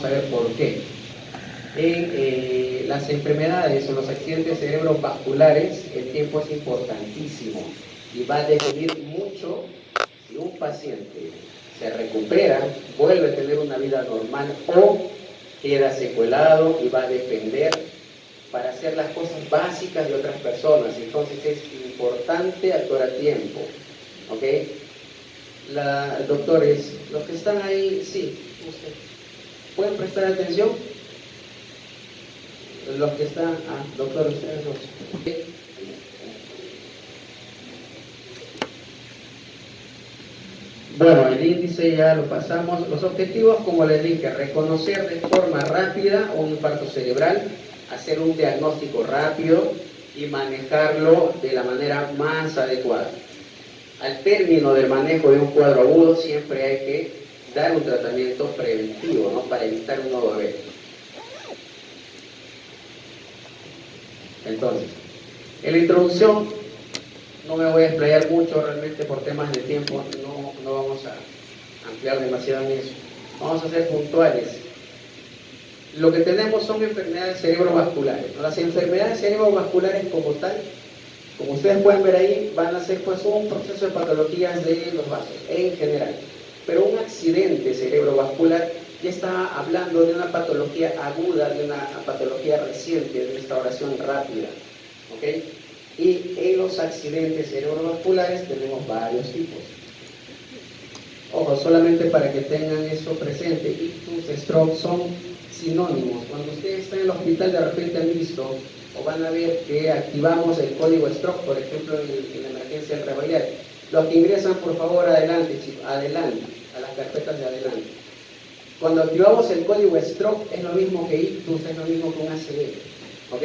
a ver por qué. En las enfermedades o los accidentes cerebrovasculares, el tiempo es importantísimo y va a definir mucho si un paciente se recupera, vuelve a tener una vida normal o queda secuelado y va a depender para hacer las cosas básicas de otras personas. Entonces es importante actuar a tiempo, ¿ok? Doctores, los que están ahí, sí, ¿pueden prestar atención? Los que están, doctor, ustedes dos. Bueno, el índice ya lo pasamos. Los objetivos, como les dije, reconocer de forma rápida un infarto cerebral, hacer un diagnóstico rápido y manejarlo de la manera más adecuada. Al término del manejo de un cuadro agudo, siempre hay que dar un tratamiento preventivo, ¿no? Para evitar un nuevo evento. Entonces, en la introducción no me voy a explayar mucho, realmente por temas de tiempo no vamos a ampliar demasiado en eso. Vamos a ser puntuales. Lo que tenemos son enfermedades cerebrovasculares. Las enfermedades cerebrovasculares como tal, como ustedes pueden ver ahí, van a ser pues un proceso de patologías de los vasos en general. Pero un accidente cerebrovascular ya está hablando de una patología aguda, de una patología reciente, de restauración rápida, ¿ok? Y en los accidentes cerebrovasculares tenemos varios tipos. Ojo, solamente para que tengan eso presente, ictus, stroke son sinónimos. Cuando ustedes están en el hospital, de repente han visto o van a ver que activamos el código stroke, por ejemplo, en la emergencia del Revalidad. Los que ingresan, por favor, adelante, chicos, adelante, a las carpetas de adelante. Cuando activamos el código stroke es lo mismo que ictus, es lo mismo que un ACV, ¿ok?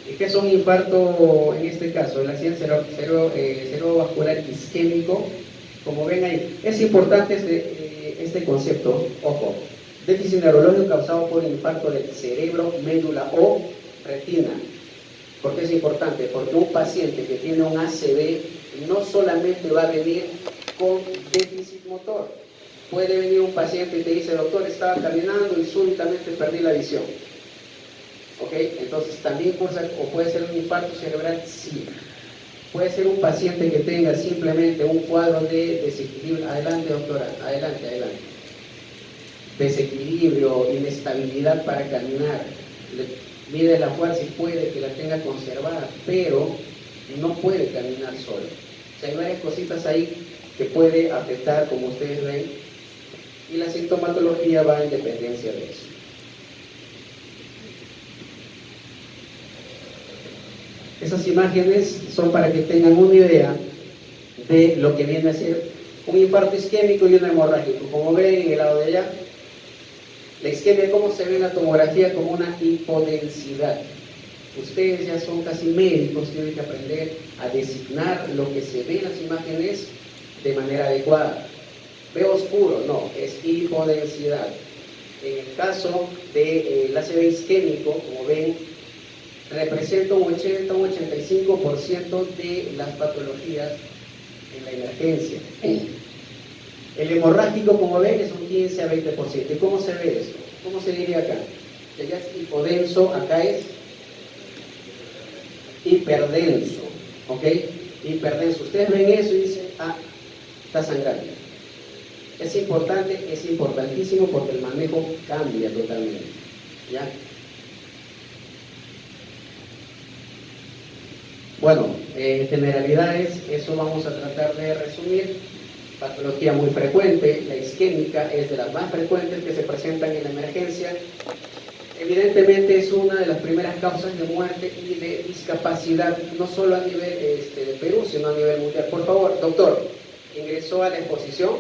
¿Y qué es un infarto en este caso? El accidente cerebrovascular isquémico, como ven ahí. Es importante este concepto, ojo, déficit neurológico causado por infarto del cerebro, médula o retina. ¿Por qué es importante? Porque un paciente que tiene un ACV no solamente va a venir con déficit motor. Puede venir un paciente y te dice, doctor, estaba caminando y súbitamente perdí la visión. ¿Ok? Entonces también puede ser un infarto cerebral, sí. Puede ser un paciente que tenga simplemente un cuadro de desequilibrio. Adelante, doctora, adelante. Desequilibrio, inestabilidad para caminar. Mide la fuerza y puede que la tenga conservada, pero no puede caminar solo. O sea, hay varias cositas ahí que puede afectar, como ustedes ven, y la sintomatología va en dependencia de eso. Esas imágenes son para que tengan una idea de lo que viene a ser un infarto isquémico y un hemorrágico. Como ven en el lado de allá, la isquemia, ¿cómo se ve en la tomografía? Como una hipodensidad. Ustedes ya son casi médicos, tienen que aprender a designar lo que se ve en las imágenes de manera adecuada. Veo oscuro, no, es hipodensidad. En el caso del ACV isquémico, como ven, representa un 80 o un 85% de las patologías en la emergencia. El hemorrágico, como ven, es un 15 a 20%. ¿Y cómo se ve esto? ¿Cómo se diría acá? Allá es hipodenso, acá es hiperdenso, ¿ok? Hiperdenso. Ustedes ven eso y dicen, está sangrando. Es importante, es importantísimo porque el manejo cambia totalmente, ¿ya? Bueno, generalidades, eso vamos a tratar de resumir. Patología muy frecuente, la isquémica es de las más frecuentes que se presentan en la emergencia. Evidentemente es una de las primeras causas de muerte y de discapacidad, no solo a nivel de Perú, sino a nivel mundial. Por favor, doctor, ingresó a la exposición,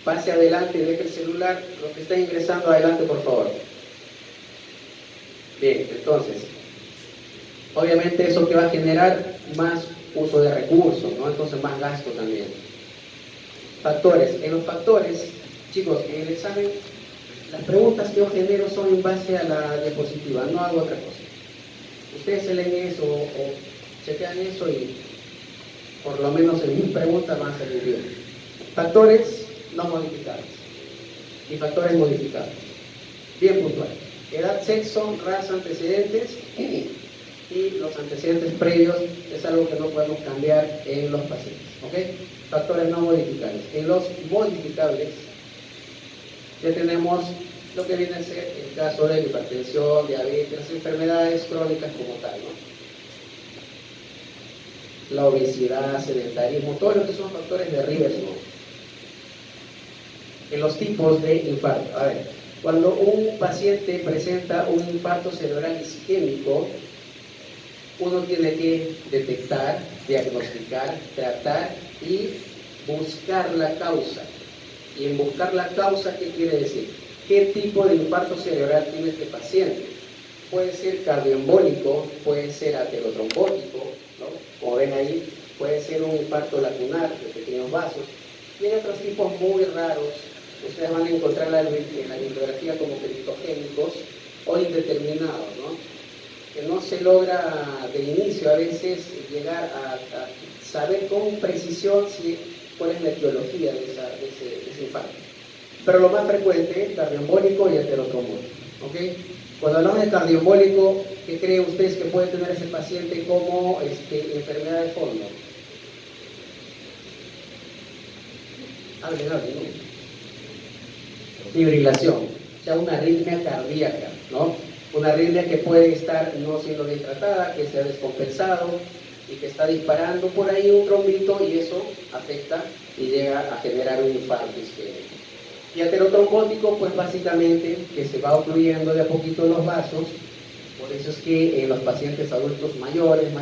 pase adelante, deje el celular, los que están ingresando adelante, por favor. Bien, entonces, obviamente eso que va a generar más uso de recursos, ¿no? Entonces más gasto también. Factores. En los factores, chicos, en el examen, las preguntas que yo genero son en base a la diapositiva, no hago otra cosa. Ustedes se leen eso o chequean eso y por lo menos en mis preguntas van a salir bien. Factores, no modificables y factores modificables. Bien puntual. Edad, sexo, raza, antecedentes y los antecedentes previos es algo que no podemos cambiar en los pacientes. ¿Ok? Factores no modificables. En los modificables ya tenemos lo que viene a ser el caso de hipertensión, diabetes, las enfermedades crónicas como tal, ¿no? La obesidad, sedentarismo, todo lo que son factores de riesgo. En los tipos de infarto. A ver, cuando un paciente presenta un infarto cerebral isquémico, uno tiene que detectar, diagnosticar, tratar y buscar la causa. Y en buscar la causa, ¿qué quiere decir? ¿Qué tipo de infarto cerebral tiene este paciente? Puede ser cardioembólico, puede ser aterotrombótico, ¿no? Como ven ahí, puede ser un infarto lacunar de pequeños vasos. Y hay otros tipos muy raros, ustedes van a encontrar en la bibliografía como peritogénicos o indeterminados, ¿no? Que no se logra de inicio a veces llegar a saber con precisión cuál es la etiología de ese infarto. Pero lo más frecuente es cardioembólico y aterotrombótico. ¿Okay? Cuando hablamos de cardioembólico, ¿qué creen ustedes que puede tener ese paciente como enfermedad de fondo? Hablen, ¿no? Fibrilación, o sea, una arritmia cardíaca, ¿no? Una arritmia que puede estar no siendo bien tratada, que se ha descompensado y que está disparando por ahí un trombito y eso afecta y llega a generar un infarto isquémico. Y aterotrombótico, pues básicamente que se va ocluyendo de a poquito los vasos, por eso es que en los pacientes adultos mayores,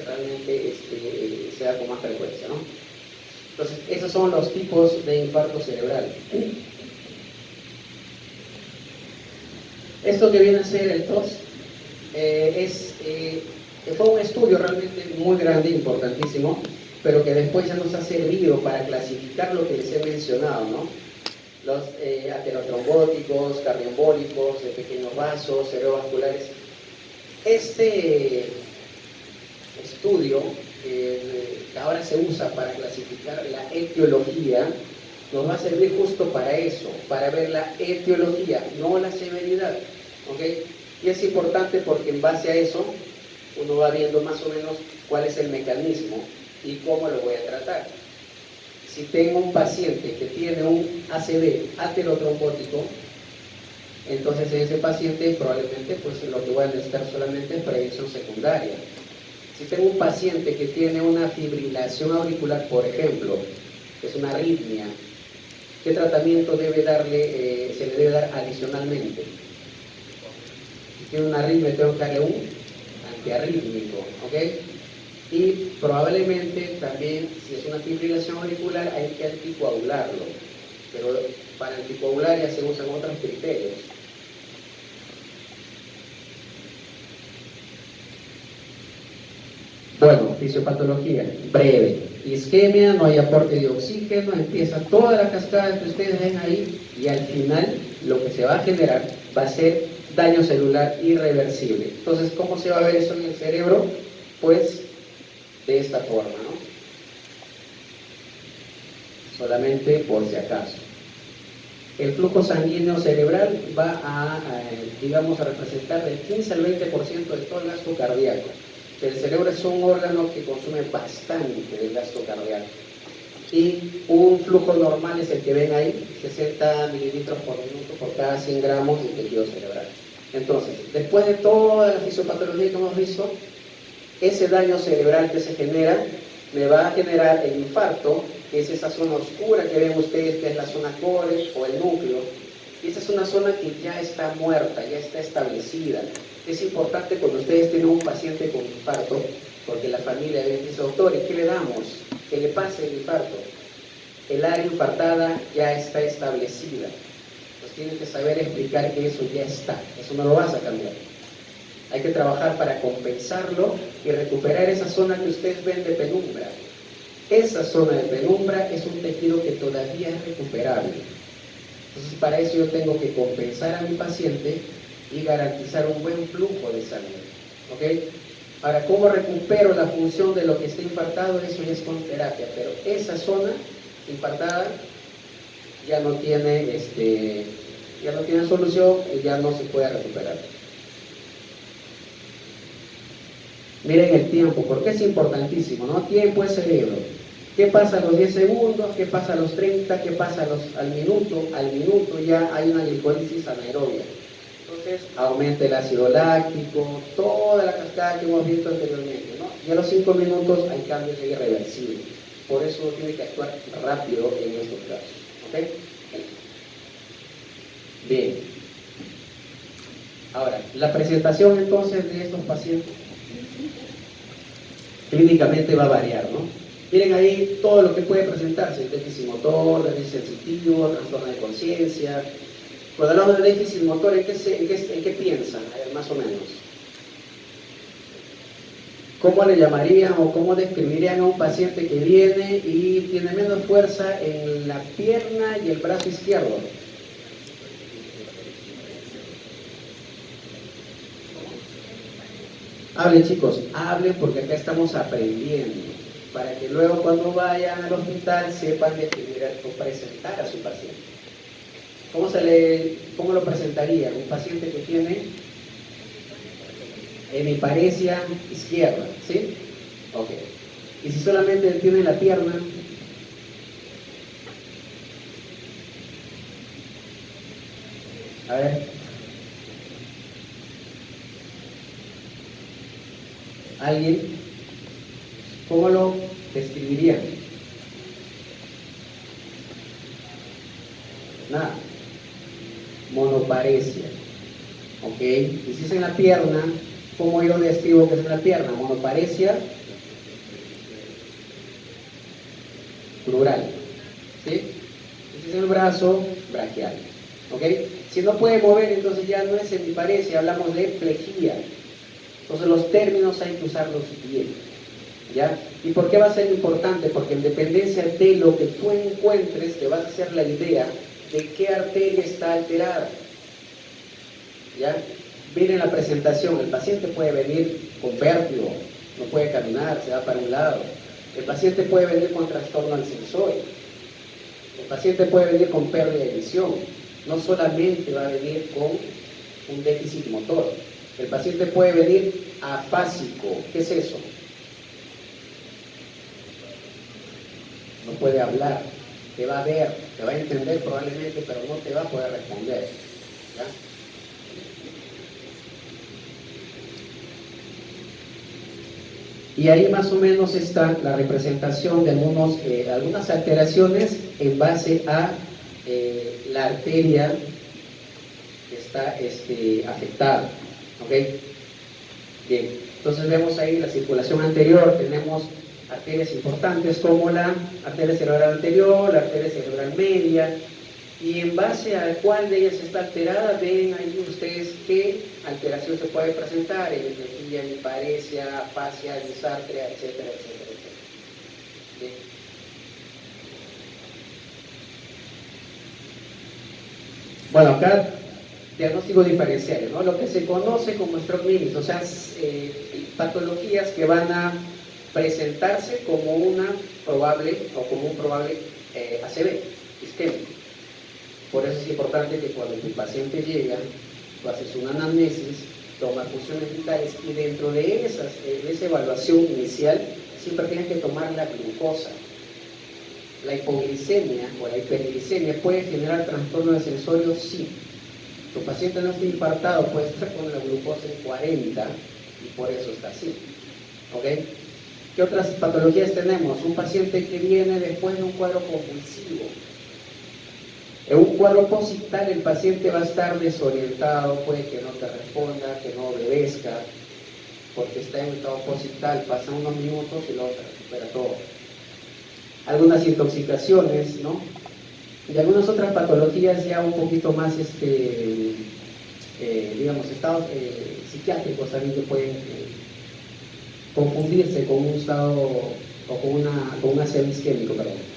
realmente se da con más frecuencia, ¿no? Entonces, esos son los tipos de infarto cerebral. Esto que viene a ser el TOS fue un estudio realmente muy grande, importantísimo, pero que después ya nos ha servido para clasificar lo que les he mencionado, ¿no? Los aterotrombóticos, cardioembólicos, de pequeños vasos, cerebrovasculares. Este estudio que ahora se usa para clasificar la etiología nos va a servir justo para eso, para ver la etiología, no la severidad. ¿Okay? Y es importante porque en base a eso uno va viendo más o menos cuál es el mecanismo y cómo lo voy a tratar. Si tengo un paciente que tiene un ACV aterotrombótico, entonces en ese paciente probablemente pues lo que voy a necesitar solamente es prevención secundaria. Si tengo un paciente que tiene una fibrilación auricular, por ejemplo, que es una arritmia, ¿qué tratamiento se le debe dar adicionalmente? Si tiene una arritmia, tengo que darle un antiarrítmico, ¿ok? Y probablemente también, si es una fibrilación auricular, hay que anticoagularlo. Pero para anticoagular ya se usan otros criterios. Bueno, fisiopatología, breve. Isquemia, no hay aporte de oxígeno, empieza toda la cascada que ustedes ven ahí y al final lo que se va a generar va a ser daño celular irreversible. Entonces, ¿cómo se va a ver eso en el cerebro? Pues de esta forma, ¿no? Solamente por si acaso. El flujo sanguíneo cerebral va digamos, a representar del 15 al 20% de todo el gasto cardíaco. El cerebro es un órgano que consume bastante del gasto cardíaco. Y un flujo normal es el que ven ahí, 60 mililitros por minuto por cada 100 gramos de tejido cerebral. Entonces, después de toda la fisiopatología que hemos visto, ese daño cerebral que se genera me va a generar el infarto, que es esa zona oscura que ven ustedes, que es la zona core o el núcleo. Y esa es una zona que ya está muerta, ya está establecida. Es importante cuando ustedes tienen un paciente con infarto, porque la familia dice, doctor, ¿y qué le damos? ¿Qué le pase el infarto? El área infartada ya está establecida. Pues tienen que saber explicar que eso ya está, eso no lo vas a cambiar. Hay que trabajar para compensarlo y recuperar esa zona que ustedes ven de penumbra. Esa zona de penumbra es un tejido que todavía es recuperable. Entonces, para eso yo tengo que compensar a mi paciente y garantizar un buen flujo de sangre. ¿Okay? Ahora, ¿cómo recupero la función de lo que está infartado? Eso ya es con terapia, pero esa zona infartada ya no tiene, ya no tiene solución y ya no se puede recuperar. Miren el tiempo, porque es importantísimo, ¿no? Tiempo es cerebro. ¿Qué pasa a los 10 segundos? ¿Qué pasa a los 30? ¿Qué pasa al minuto? Al minuto ya hay una glicólisis anaerobia. Entonces aumenta el ácido láctico, toda la cascada que hemos visto anteriormente, ¿no? Y a los 5 minutos hay cambios irreversibles. Por eso uno tiene que actuar rápido en estos casos. ¿Ok? Bien. Ahora, la presentación entonces de estos pacientes clínicamente va a variar, ¿no? Miren ahí todo lo que puede presentarse: déficit motor, déficit sensitivo, trastorno de conciencia. Cuando hablamos de déficit motor, ¿en qué piensan? A ver, más o menos. ¿Cómo le llamarían o cómo describirían a un paciente que viene y tiene menos fuerza en la pierna y el brazo izquierdo? Hablen, chicos, hablen, porque acá estamos aprendiendo, para que luego cuando vayan al hospital sepan describir o presentar a su paciente. ¿Cómo lo presentaría? Un paciente que tiene hemiparesia izquierda, ¿sí? Ok. Y si solamente tiene la pierna, a ver, ¿alguien? ¿Cómo lo describiría? Nada. Monoparesia. ¿Ok? Y si es en la pierna, ¿cómo yo describo que es en la pierna? Monoparesia plural. ¿Sí? Y si es en el brazo, braquial. ¿Ok? Si no puede mover, entonces ya no es hemiparesia, hablamos de plejía. Entonces los términos hay que usarlos bien. ¿Ya? ¿Y por qué va a ser importante? Porque en dependencia de lo que tú encuentres, te vas a hacer la idea de qué arteria está alterada. ¿Ya? Miren la presentación: el paciente puede venir con vértigo, no puede caminar, se va para un lado. El paciente puede venir con trastorno al sensorio. El paciente puede venir con pérdida de visión. No solamente va a venir con un déficit motor. El paciente puede venir afásico. ¿Qué es eso? No puede hablar, te va a ver, te va a entender probablemente, pero no te va a poder responder. ¿Ya? Y ahí más o menos está la representación de algunas alteraciones en base a la arteria que está afectada. ¿Ok? Bien, entonces vemos ahí la circulación anterior. Tenemos arterias importantes como la arteria cerebral anterior, la arteria cerebral media, y en base a cuál de ellas está alterada, ven ahí ustedes qué alteración se puede presentar: hemiplejía, hemiparesia, afasia, disartria, etcétera, etcétera, etcétera. ¿Sí? Bueno, acá diagnóstico diferencial, ¿no? Lo que se conoce como stroke minis, o sea, patologías que van a presentarse como una probable o como un probable ACV isquémico. Por eso es importante que cuando tu paciente llega, tú haces una anamnesis, tomas funciones vitales, y dentro de esa evaluación inicial siempre tienes que tomar la glucosa. La hipoglicemia o la hiperglicemia puede generar trastorno de sensorio, sí. Tu paciente no está infartado, puede estar con la glucosa en 40 y por eso está así. ¿Ok? ¿Qué otras patologías tenemos? Un paciente que viene después de un cuadro convulsivo. En un cuadro posictal el paciente va a estar desorientado, puede que no te responda, que no obedezca, porque está en un estado posictal, pasan unos minutos y luego se recupera todo. Algunas intoxicaciones, ¿no? Y algunas otras patologías ya un poquito más, digamos, estados psiquiátricos también que pueden confundirse con un estado o con un ACV isquémico, perdón.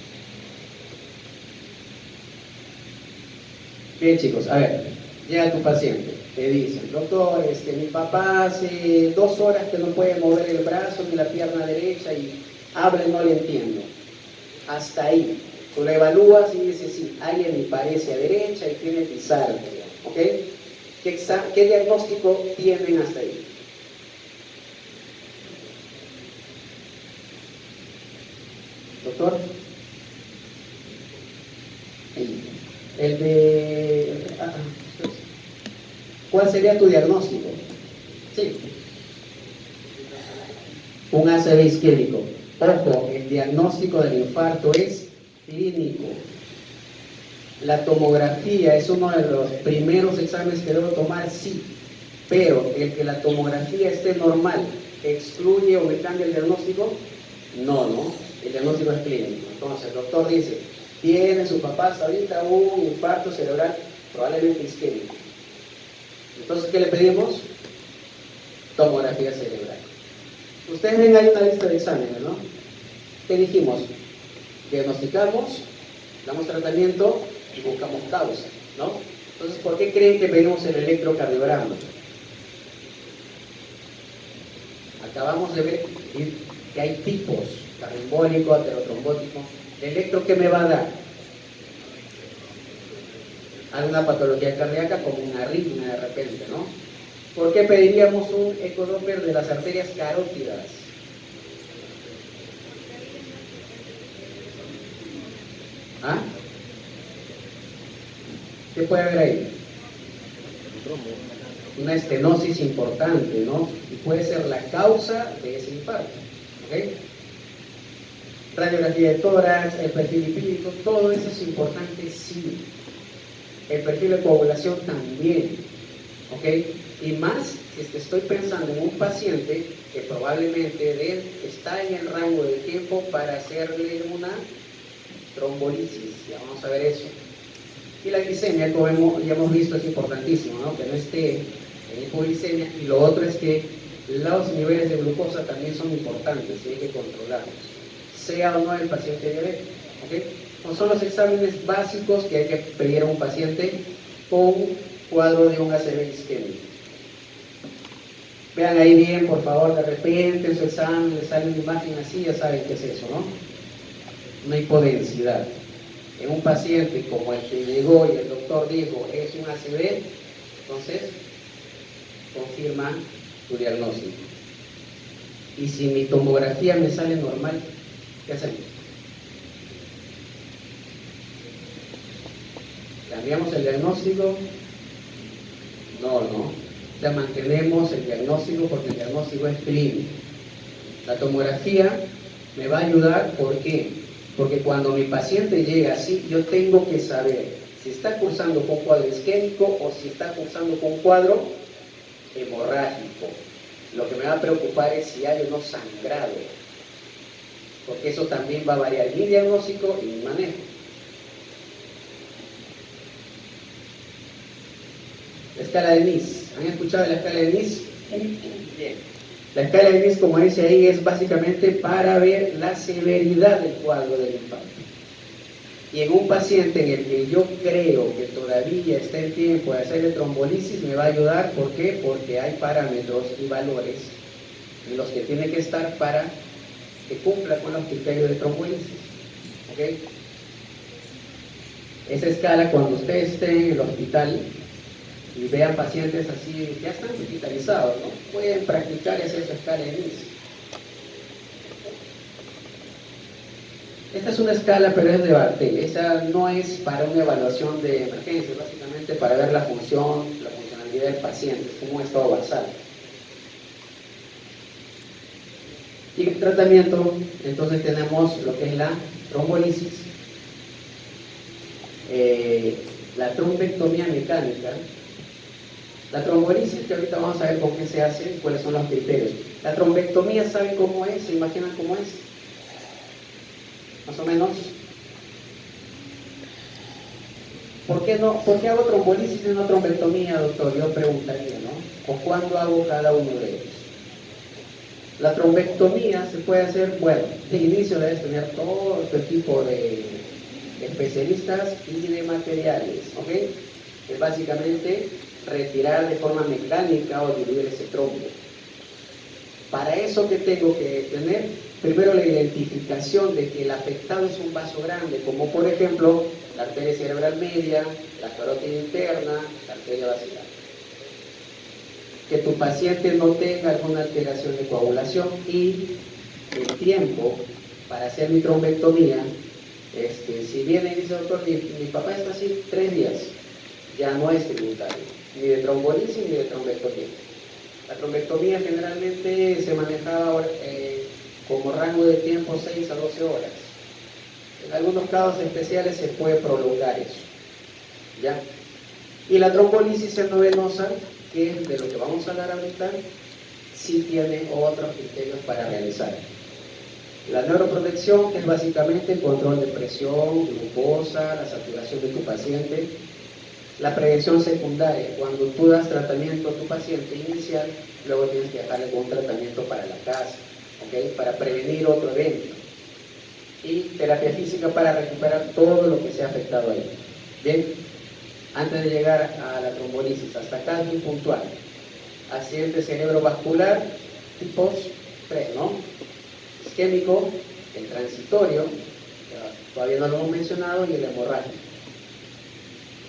Bien, chicos, a ver, llega tu paciente, te dicen: doctor, mi papá hace 2 horas que no puede mover el brazo ni la pierna derecha y habla y no le entiendo. Hasta ahí. Tú la evalúas y dices, sí, hay en mi pared hacia derecha y tiene pizarra, ¿ok? ¿Qué diagnóstico tienen hasta ahí? Doctor. El de... ¿Cuál sería tu diagnóstico? Sí. Un ACV isquémico. Ojo, el diagnóstico del infarto es clínico. La tomografía es uno de los primeros exámenes que debo tomar, sí, pero el que la tomografía esté normal, ¿excluye o me cambia el diagnóstico? No, no, el diagnóstico es clínico. Entonces el doctor dice, tiene su papá hasta ahorita un infarto cerebral, probablemente isquémico. Entonces, ¿qué le pedimos? Tomografía cerebral. Ustedes ven ahí una lista de exámenes, ¿no? ¿Qué dijimos? Diagnosticamos, damos tratamiento y buscamos causa, ¿no? Entonces, ¿por qué creen que pedimos el electrocardiograma? Acabamos de ver que hay tipos, cardioembólico, aterotrombótico. ¿El electro qué me va a dar? Alguna patología cardíaca como una arritmia de repente, ¿no? ¿Por qué pediríamos un ecodoppler de las arterias carótidas? ¿Ah? ¿Qué puede haber ahí? Una estenosis importante, ¿no? Y puede ser la causa de ese infarto, ¿ok? Radiografía de tórax, el perfil lipídico, todo eso es importante, sí. El perfil de coagulación también, ¿ok? Y más si es que estoy pensando en un paciente que probablemente está en el rango de tiempo para hacerle una trombolisis, ya vamos a ver eso. Y la glicemia, como ya hemos visto, es importantísimo, ¿no? Que no esté en hipoglicemia. Y lo otro es que los niveles de glucosa también son importantes y hay que controlarlos, sea o no el paciente diabético, ¿ok? No son los exámenes básicos que hay que pedir a un paciente con cuadro de un ACV isquémico. Vean ahí bien, por favor, de repente en su examen le sale una imagen así, ya saben qué es eso, ¿no? Una hipodensidad. En un paciente como el que llegó y el doctor dijo es un ACV, entonces confirma tu diagnóstico. Y si mi tomografía me sale normal, ¿qué hacemos? ¿Cambiamos el diagnóstico? No, no. Ya mantenemos el diagnóstico porque el diagnóstico es clínico. La tomografía me va a ayudar, ¿por qué? Porque cuando mi paciente llega así, yo tengo que saber si está cursando con cuadro isquémico o si está cursando con cuadro hemorrágico. Lo que me va a preocupar es si hay o no sangrado, porque eso también va a variar mi diagnóstico y mi manejo. La escala de Nice. ¿Han escuchado de la escala de Nice? Bien. La escala de Nice, como dice ahí, es básicamente para ver la severidad del cuadro del infarto. Y en un paciente en el que yo creo que todavía está en tiempo de hacerle trombolisis, me va a ayudar. ¿Por qué? Porque hay parámetros y valores en los que tiene que estar para que cumpla con los criterios de trombolisis. ¿Ok? Esa escala, cuando usted esté en el hospital y vean pacientes así, ya están hospitalizados, ¿no? Pueden practicar esa escala de Nice. Esta es una escala, pero es de Barthel. Esa no es para una evaluación de emergencia, básicamente para ver la funcionalidad del paciente, como un estado basal. Y el tratamiento, entonces tenemos lo que es la trombolisis, la trombectomía mecánica. La trombolisis, que ahorita vamos a ver con qué se hace y cuáles son los criterios. La trombectomía, ¿saben cómo es? ¿Se imaginan cómo es? Más o menos. ¿Por qué hago trombolisis y no trombectomía, doctor? Yo preguntaría, ¿no? ¿O cuándo hago cada uno de ellos? La trombectomía se puede hacer, bueno, de inicio debes tener todo este tipo de especialistas y de materiales, ¿ok? Es básicamente retirar de forma mecánica o diluir ese trombo. Para eso, ¿qué tengo que tener? primero la identificación de que el afectado es un vaso grande, como por ejemplo la arteria cerebral media, la carótida interna, la arteria basilar. Que tu paciente no tenga alguna alteración de coagulación y el tiempo para hacer mi trombectomía, si viene y dice, doctor, mi papá está así 3 días, ya no es tributario, ni de trombolisis ni de trombectomía. La trombectomía generalmente se manejaba como rango de tiempo 6 a 12 horas. En algunos casos especiales se puede prolongar eso, ¿ya? Y la trombolisis endovenosa, que es de lo que vamos a hablar ahorita, sí tiene otros criterios para realizar. La neuroprotección es básicamente el control de presión, glucosa, la saturación de tu paciente. La prevención secundaria, cuando tú das tratamiento a tu paciente inicial, luego tienes que dejarle un tratamiento para la casa, ¿okay? Para prevenir otro evento. Y terapia física para recuperar todo lo que se ha afectado ahí. Bien, antes de llegar a la trombolisis, hasta acá es muy puntual. Accidente cerebrovascular, tipos 3, ¿no? Isquémico, el transitorio, todavía no lo hemos mencionado, y el hemorrágico.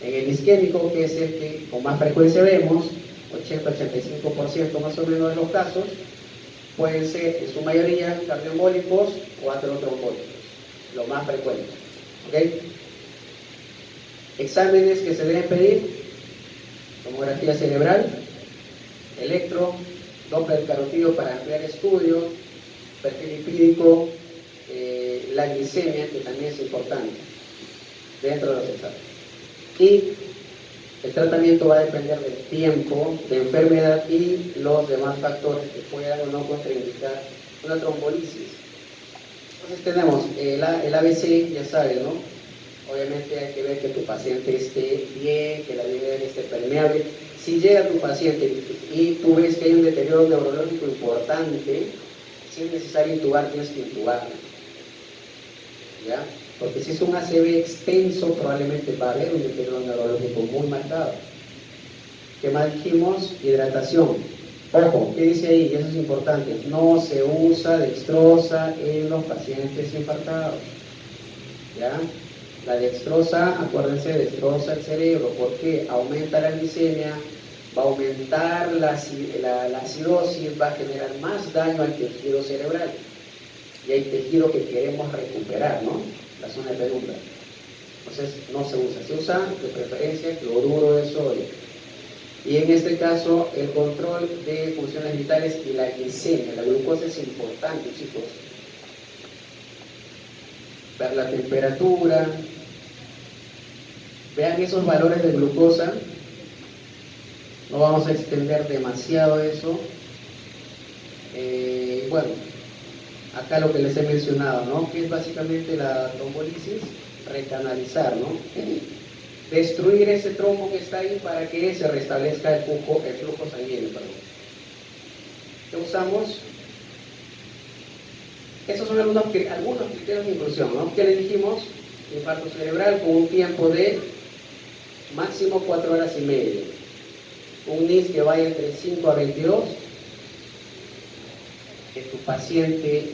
En el isquémico, que es el que con más frecuencia vemos, 80-85% más o menos de los casos, pueden ser en su mayoría cardioembólicos o aterotrombólicos, lo más frecuente. ¿Okay? Exámenes que se deben pedir: tomografía cerebral, electro, Doppler carotido para ampliar estudio, perfil lipídico, la glicemia, que también es importante dentro de los exámenes. Y el tratamiento va a depender del tiempo, de enfermedad y los demás factores que puedan o no contraindicar una trombolisis. Entonces tenemos el ABC, ya sabes, ¿no? Obviamente hay que ver que tu paciente esté bien, que la vena esté permeable. Si llega tu paciente y tú ves que hay un deterioro neurológico importante, si es necesario intubar, tienes que intubarlo, ¿ya? Porque si es un ACV extenso, probablemente va a haber un deterioro neurológico muy marcado. ¿Qué más dijimos? Hidratación. Ojo, ¿qué dice ahí? Y eso es importante. No se usa dextrosa en los pacientes infartados, ¿ya? La dextrosa, acuérdense, destroza el cerebro. ¿Por qué? Aumenta la glicemia, va a aumentar la acidosis, va a generar más daño al tejido cerebral. Y hay tejido que queremos recuperar, ¿no? La zona de penumbra. Entonces no se usa. Se usa de preferencia cloruro de sodio. Y en este caso, el control de funciones vitales y la glicemia. La glucosa es importante, chicos. Ver la temperatura. Vean esos valores de glucosa. No vamos a extender demasiado eso. Bueno, acá lo que les he mencionado, ¿no? Que es básicamente la trombolisis, recanalizar, ¿no? Destruir ese trombo que está ahí para que se restablezca el flujo sanguíneo, perdón. ¿Qué usamos? Esos son algunos criterios de inclusión, ¿no? ¿Qué le dijimos? Infarto cerebral con un tiempo de máximo 4 horas y media. Un NIS que vaya entre 5 a 22. Que tu paciente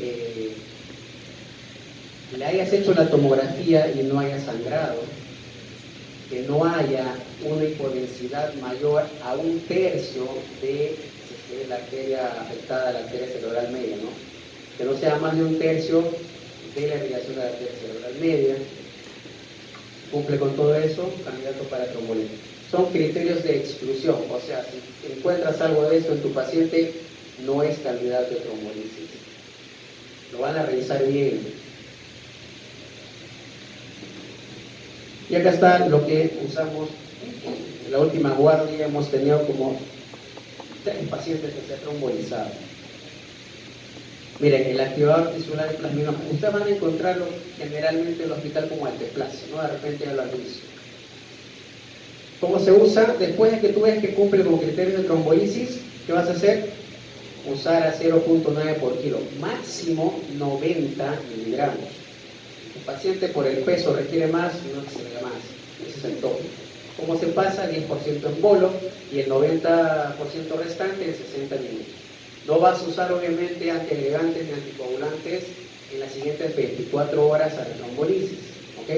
le hayas hecho la tomografía y no haya sangrado, que no haya una hipodensidad mayor a 1/3 de la arteria afectada, la arteria cerebral media, ¿no? Que no sea más de 1/3 de la irrigación de la arteria cerebral media. Cumple con todo eso, candidato para trombolitis. Son criterios de exclusión, o sea, si encuentras algo de eso en tu paciente, no es candidato de trombolisis. Lo van a revisar bien. Y acá está lo que usamos en la última guardia. Hemos tenido como 3 pacientes que se han trombolizado. Miren, el activador tisular de plasminoma, ustedes van a encontrarlo generalmente en el hospital como Alteplase, ¿no? De repente ya lo han visto. ¿Cómo se usa? Después de que tú ves que cumple con criterios de trombolisis, ¿qué vas a hacer? Usar a 0.9 por kilo, máximo 90 miligramos. El paciente por el peso requiere más, no excede más, ese es el tope. ¿Cómo se pasa? 10% en bolo y el 90% restante en 60 minutos. No vas a usar obviamente antiagregantes ni anticoagulantes en las siguientes 24 horas a la trombolisis, ¿ok?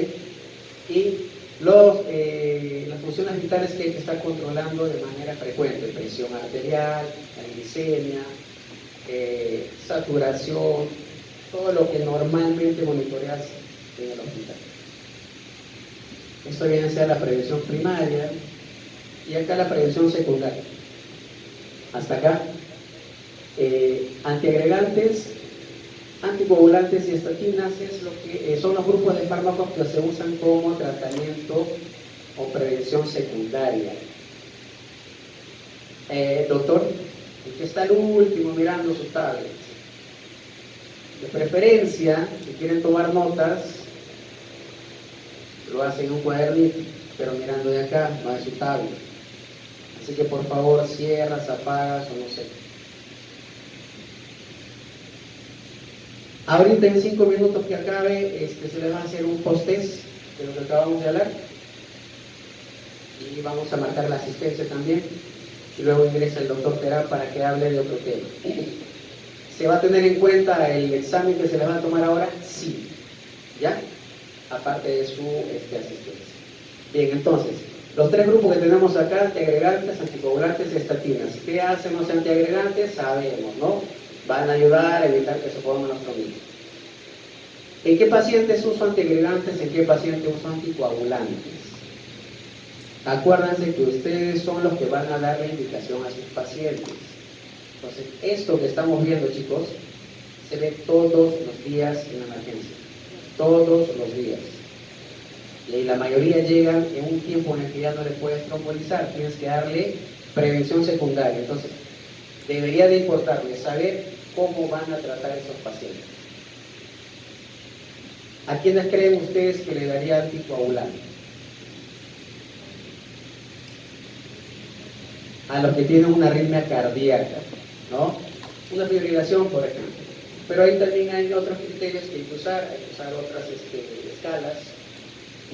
Y las funciones vitales que hay que estar controlando de manera frecuente: presión arterial, la glicemia, saturación, todo lo que normalmente monitoreas en el hospital. Esto viene a ser la prevención primaria y acá la prevención secundaria. Hasta acá, antiagregantes, anticoagulantes y estatinas es lo que son los grupos de fármacos que se usan como tratamiento o prevención secundaria. Doctor, usted está al último mirando su tablet. De preferencia, si quieren tomar notas, lo hacen en un cuadernito, pero mirando de acá, no de su tablet. Así que por favor cierras, apagas o no sé. Ahorita en 5 minutos que acabe, se le va a hacer un post-test de lo que acabamos de hablar. Y vamos a marcar la asistencia también. Y luego ingresa el doctor Terán para que hable de otro tema. ¿Se va a tener en cuenta el examen que se le va a tomar ahora? Sí. ¿Ya? Aparte de su asistencia. Bien, entonces, los 3 grupos que tenemos acá: antiagregantes, anticoagulantes y estatinas. ¿Qué hacen los antiagregantes? Sabemos, ¿no? Van a ayudar a evitar que se formen los trombosis. ¿En qué pacientes uso antiagregantes? ¿En qué pacientes uso anticoagulantes? Acuérdense que ustedes son los que van a dar la indicación a sus pacientes. Entonces, esto que estamos viendo, chicos, se ve todos los días en la emergencia. Todos los días. Y la mayoría llegan en un tiempo en el que ya no le puedes trombolizar. Tienes que darle prevención secundaria. Entonces, debería de importarles saber cómo van a tratar a esos pacientes. ¿A quiénes creen ustedes que le daría anticoagulante? A los que tienen una arritmia cardíaca, ¿no? Una fibrilación, por ejemplo. Pero ahí también hay otros criterios que hay que usar otras escalas.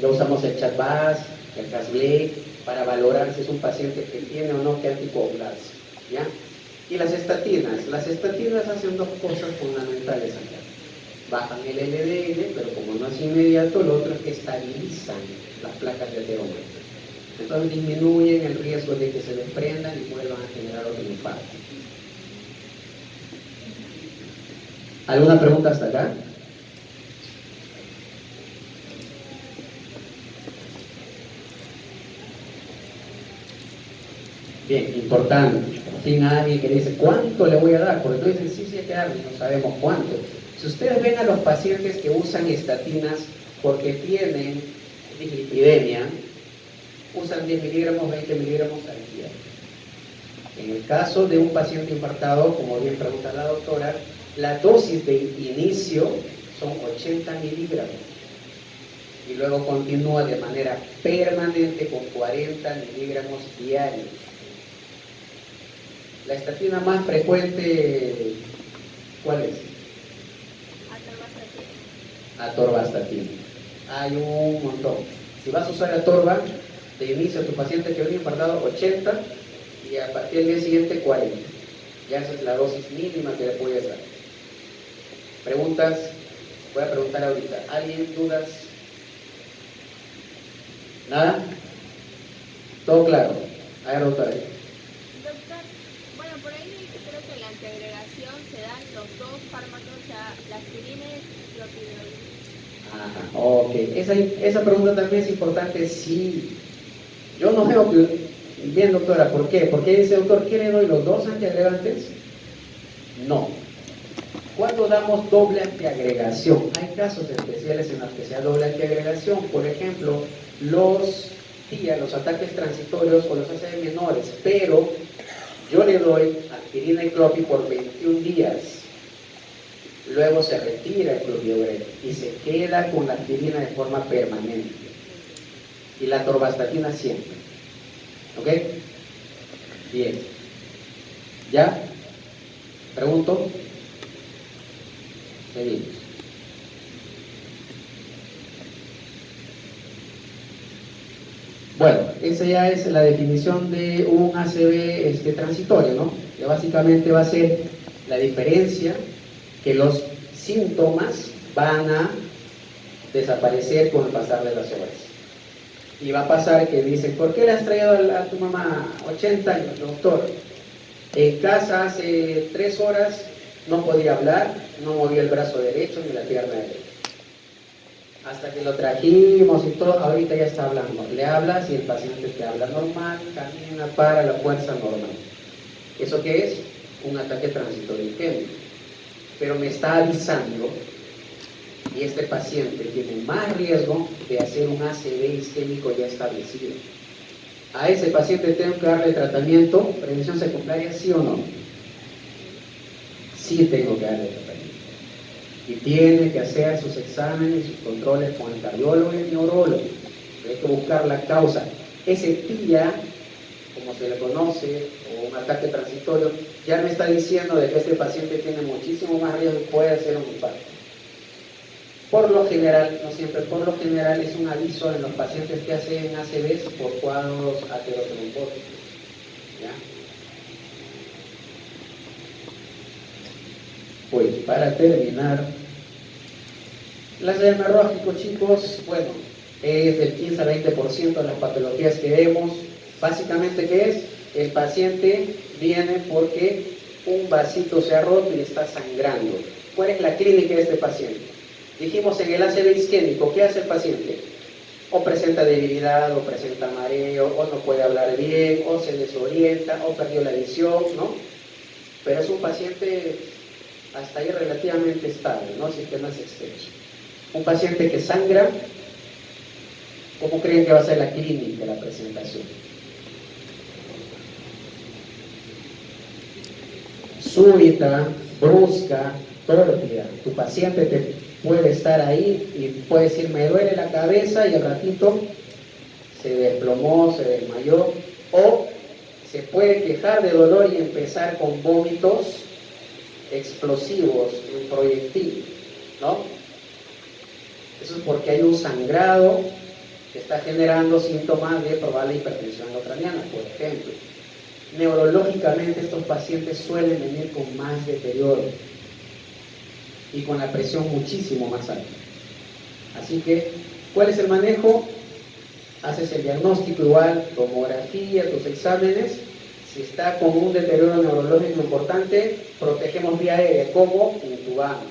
Ya usamos el CHA2, el CAS-BLEC, para valorar si es un paciente que tiene o no que anticoagularse, ¿ya? Y las estatinas hacen 2 cosas fundamentales acá. Bajan el LDL, pero como no es inmediato, lo otro es que estabilizan las placas de aterómetro. Entonces disminuyen el riesgo de que se desprendan y vuelvan a generar otro infarto. ¿Alguna pregunta hasta acá? Bien, importante. Por fin alguien que dice, ¿cuánto le voy a dar? Porque tú dices, sí, hay que darle, no sabemos cuánto. Si ustedes ven a los pacientes que usan estatinas porque tienen dislipidemia, usan 10 miligramos, 20 miligramos al día. En el caso de un paciente infartado, como bien pregunta la doctora, la dosis de inicio son 80 miligramos. Y luego continúa de manera permanente con 40 miligramos diarios. La estatina más frecuente, ¿cuál es? Atorvastatina. Hay un montón. Si vas a usar atorva, de inicio a tu paciente que viene infartado, 80, y a partir del día siguiente 40. Ya esa es la dosis mínima que le puedes dar. ¿Preguntas? Voy a preguntar ahorita. ¿Alguien dudas? ¿Nada? ¿Todo claro? A ver, doctora. Doctor, bueno, por ahí creo que en la antiagregación se dan los 2 fármacos, o sea, la aspirina y clopidogrel. Ajá, ok. Esa pregunta también es importante. Sí. Yo no veo que... Bien, doctora, ¿por qué? ¿Por qué dice, doctor, ¿qué le doy los 2 antiagregantes? No. ¿Cuándo damos doble antiagregación? Hay casos especiales en los que se da doble antiagregación. Por ejemplo, los ataques transitorios o los ACV menores. Pero yo le doy aspirina y clopi por 21 días. Luego se retira el clopidogrel y se queda con la aspirina de forma permanente. Y la atorvastatina siempre. ¿Ok? Bien. ¿Ya? ¿Pregunto? Seguimos. Bueno, esa ya es la definición de un ACV transitorio, ¿no? Que básicamente va a ser La diferencia que los síntomas van a desaparecer con el pasar de las horas. Y va a pasar que dicen, ¿por qué le has traído a tu mamá 80 años, doctor? En casa hace 3 horas no podía hablar, no movía el brazo derecho ni la pierna derecha. Hasta que lo trajimos y todo, ahorita ya está hablando. Le hablas y el paciente te habla normal, camina, para la fuerza normal. ¿Eso qué es? Un ataque transitorio isquémico. Pero me está avisando y este paciente tiene más riesgo de hacer un ACV isquémico ya establecido. A ese paciente tengo que darle tratamiento, prevención secundaria, ¿sí o no? Sí tengo que darle tratamiento. Y tiene que hacer sus exámenes, sus controles con el cardiólogo y el neurólogo. Hay que buscar la causa. Ese TIA, como se le conoce, o un ataque transitorio, ya me está diciendo de que este paciente tiene muchísimo más riesgo y puede hacer un infarto. Por lo general, no siempre, por lo general es un aviso en los pacientes que hacen ACVs por cuadros aterotrombóticos. ¿Ya? Pues para terminar, el ACV hemorrágico, chicos, bueno, es del 15 a 20% de las patologías que vemos. Básicamente, ¿qué es? El paciente viene porque un vasito se ha roto y está sangrando. ¿Cuál es la clínica de este paciente? Dijimos en el ACV isquémico, ¿qué hace el paciente? O presenta debilidad, o presenta mareo, o no puede hablar bien, o se desorienta, o perdió la visión, ¿no? Pero es un paciente hasta ahí relativamente estable, ¿no? Así que no es extenso. Un paciente que sangra, ¿cómo creen que va a ser la clínica, la presentación? Súbita, brusca, tórpida. Tu paciente te puede estar ahí y puede decir, me duele la cabeza, y al ratito se desplomó, se desmayó, o se puede quejar de dolor y empezar con vómitos explosivos, un proyectil, ¿no? Eso es porque hay un sangrado que está generando síntomas de probable hipertensión intracraniana, por ejemplo. Neurológicamente estos pacientes suelen venir con más deterioro y con la presión muchísimo más alta. Así que, ¿cuál es el manejo? Haces el diagnóstico igual, tomografía, tus exámenes. Si está con un deterioro neurológico importante, protegemos vía aérea. ¿Cómo? Intubamos.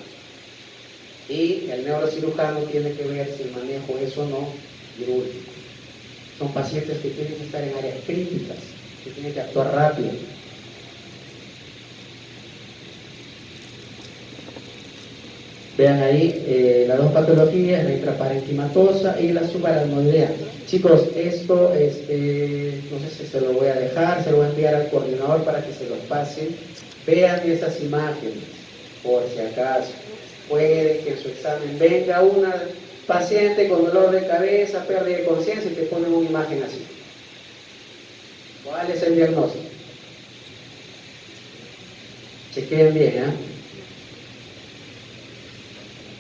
Y el neurocirujano tiene que ver si el manejo es o no quirúrgico. Son pacientes que tienen que estar en áreas críticas, que tienen que actuar rápido. Vean ahí las dos patologías, la intraparenquimatosa y la subaracnoidea. Chicos, esto, no sé si se lo voy a dejar, se lo voy a enviar al coordinador para que se los pase. Vean esas imágenes, por si acaso. Puede que en su examen venga una paciente con dolor de cabeza, pérdida de conciencia y te ponen una imagen así. ¿Cuál es el diagnóstico? Chequen bien, ¿eh?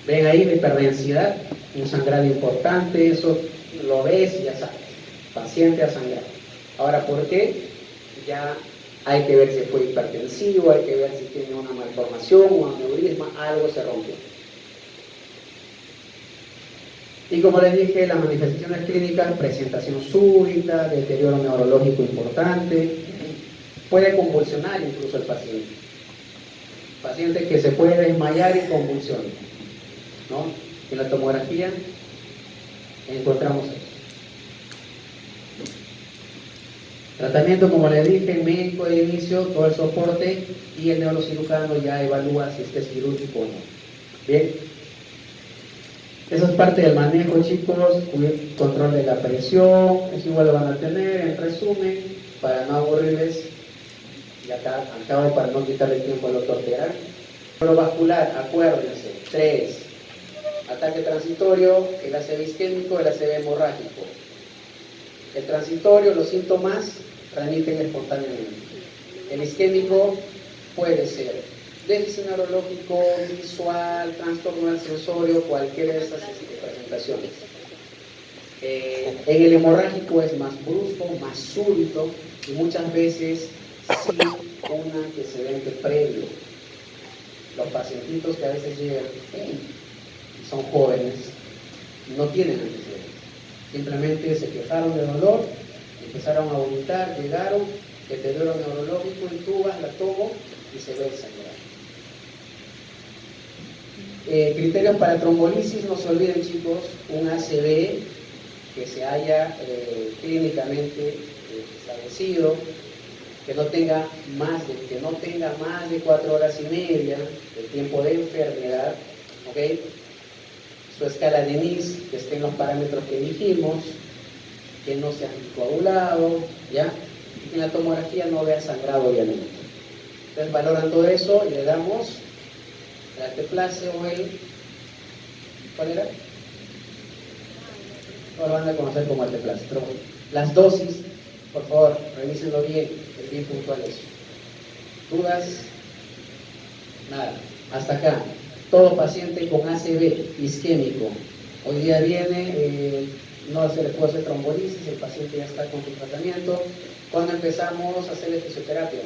Ven ahí la hiperdensidad, un sangrado importante, eso lo ves y ya sabes, paciente a sangrar. Ahora, ¿por qué? Ya hay que ver si fue hipertensivo, hay que ver si tiene una malformación, un aneurisma, algo se rompió. Y como les dije, las manifestaciones clínicas, presentación súbita, deterioro neurológico importante, puede convulsionar incluso el paciente. Paciente que se puede desmayar y convulsiona, ¿no? En la tomografía encontramos eso. Tratamiento, como les dije, médico de inicio, todo el soporte, y el neurocirujano ya evalúa si es quirúrgico o no. Bien, eso es parte del manejo, chicos. Control de la presión, eso igual lo van a tener. En resumen, para no aburrirles, y acá acabo para no quitarle tiempo al doctor Terán. Neurovascular, acuérdense, 3. Ataque transitorio, el ACV isquémico, el ACV hemorrágico. El transitorio, los síntomas remiten espontáneamente. El isquémico puede ser déficit neurológico, visual, trastorno del sensorio, cualquiera de esas presentaciones. En el hemorrágico es más brusco, más súbito, y muchas veces sí un antecedente previo. Los pacientitos que a veces llegan y son jóvenes, no tienen antecedentes. Simplemente se quejaron de dolor, empezaron a vomitar, llegaron, deterioro neurológico, intubas, la tomo y se ve el sangrado. Criterios para trombolisis, no se olviden chicos, un ACV que se haya clínicamente establecido, que no tenga más de 4 horas y media de tiempo de enfermedad, ¿ok? Su escala de NIS, que esté en los parámetros que dijimos, que no sea anticoagulado, ¿ya? Y que en la tomografía no vea sangrado, obviamente. Entonces valoran todo eso y le damos el alteplase o el... ¿Cuál era? No lo van a conocer como alteplase, pero las dosis, por favor, revísenlo bien, es bien puntual eso. ¿Dudas? Nada. Hasta acá. Todo paciente con ACV isquémico. Hoy día viene, no se le puede hacer trombolisis, el paciente ya está con su tratamiento. ¿Cuándo empezamos a hacer fisioterapia?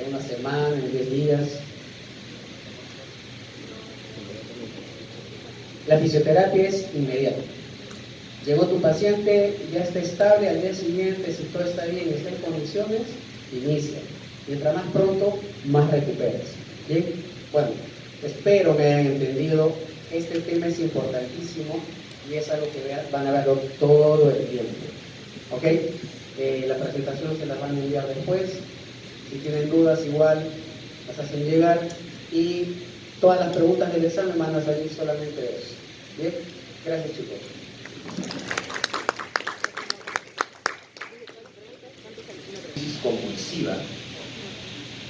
En una semana, en 10 días. La fisioterapia es inmediata. Llegó tu paciente, ya está estable, al día siguiente, si todo está bien y está en condiciones, inicia. Mientras más pronto, más recuperas. ¿Bien? Bueno, espero me hayan entendido. Este tema es importantísimo y es algo que van a verlo todo el tiempo. ¿Ok? La presentación se las van a enviar después. Si tienen dudas, igual las hacen llegar. Y todas las preguntas del examen van a salir solamente de eso. ¿Bien? Gracias, chicos. Convulsiva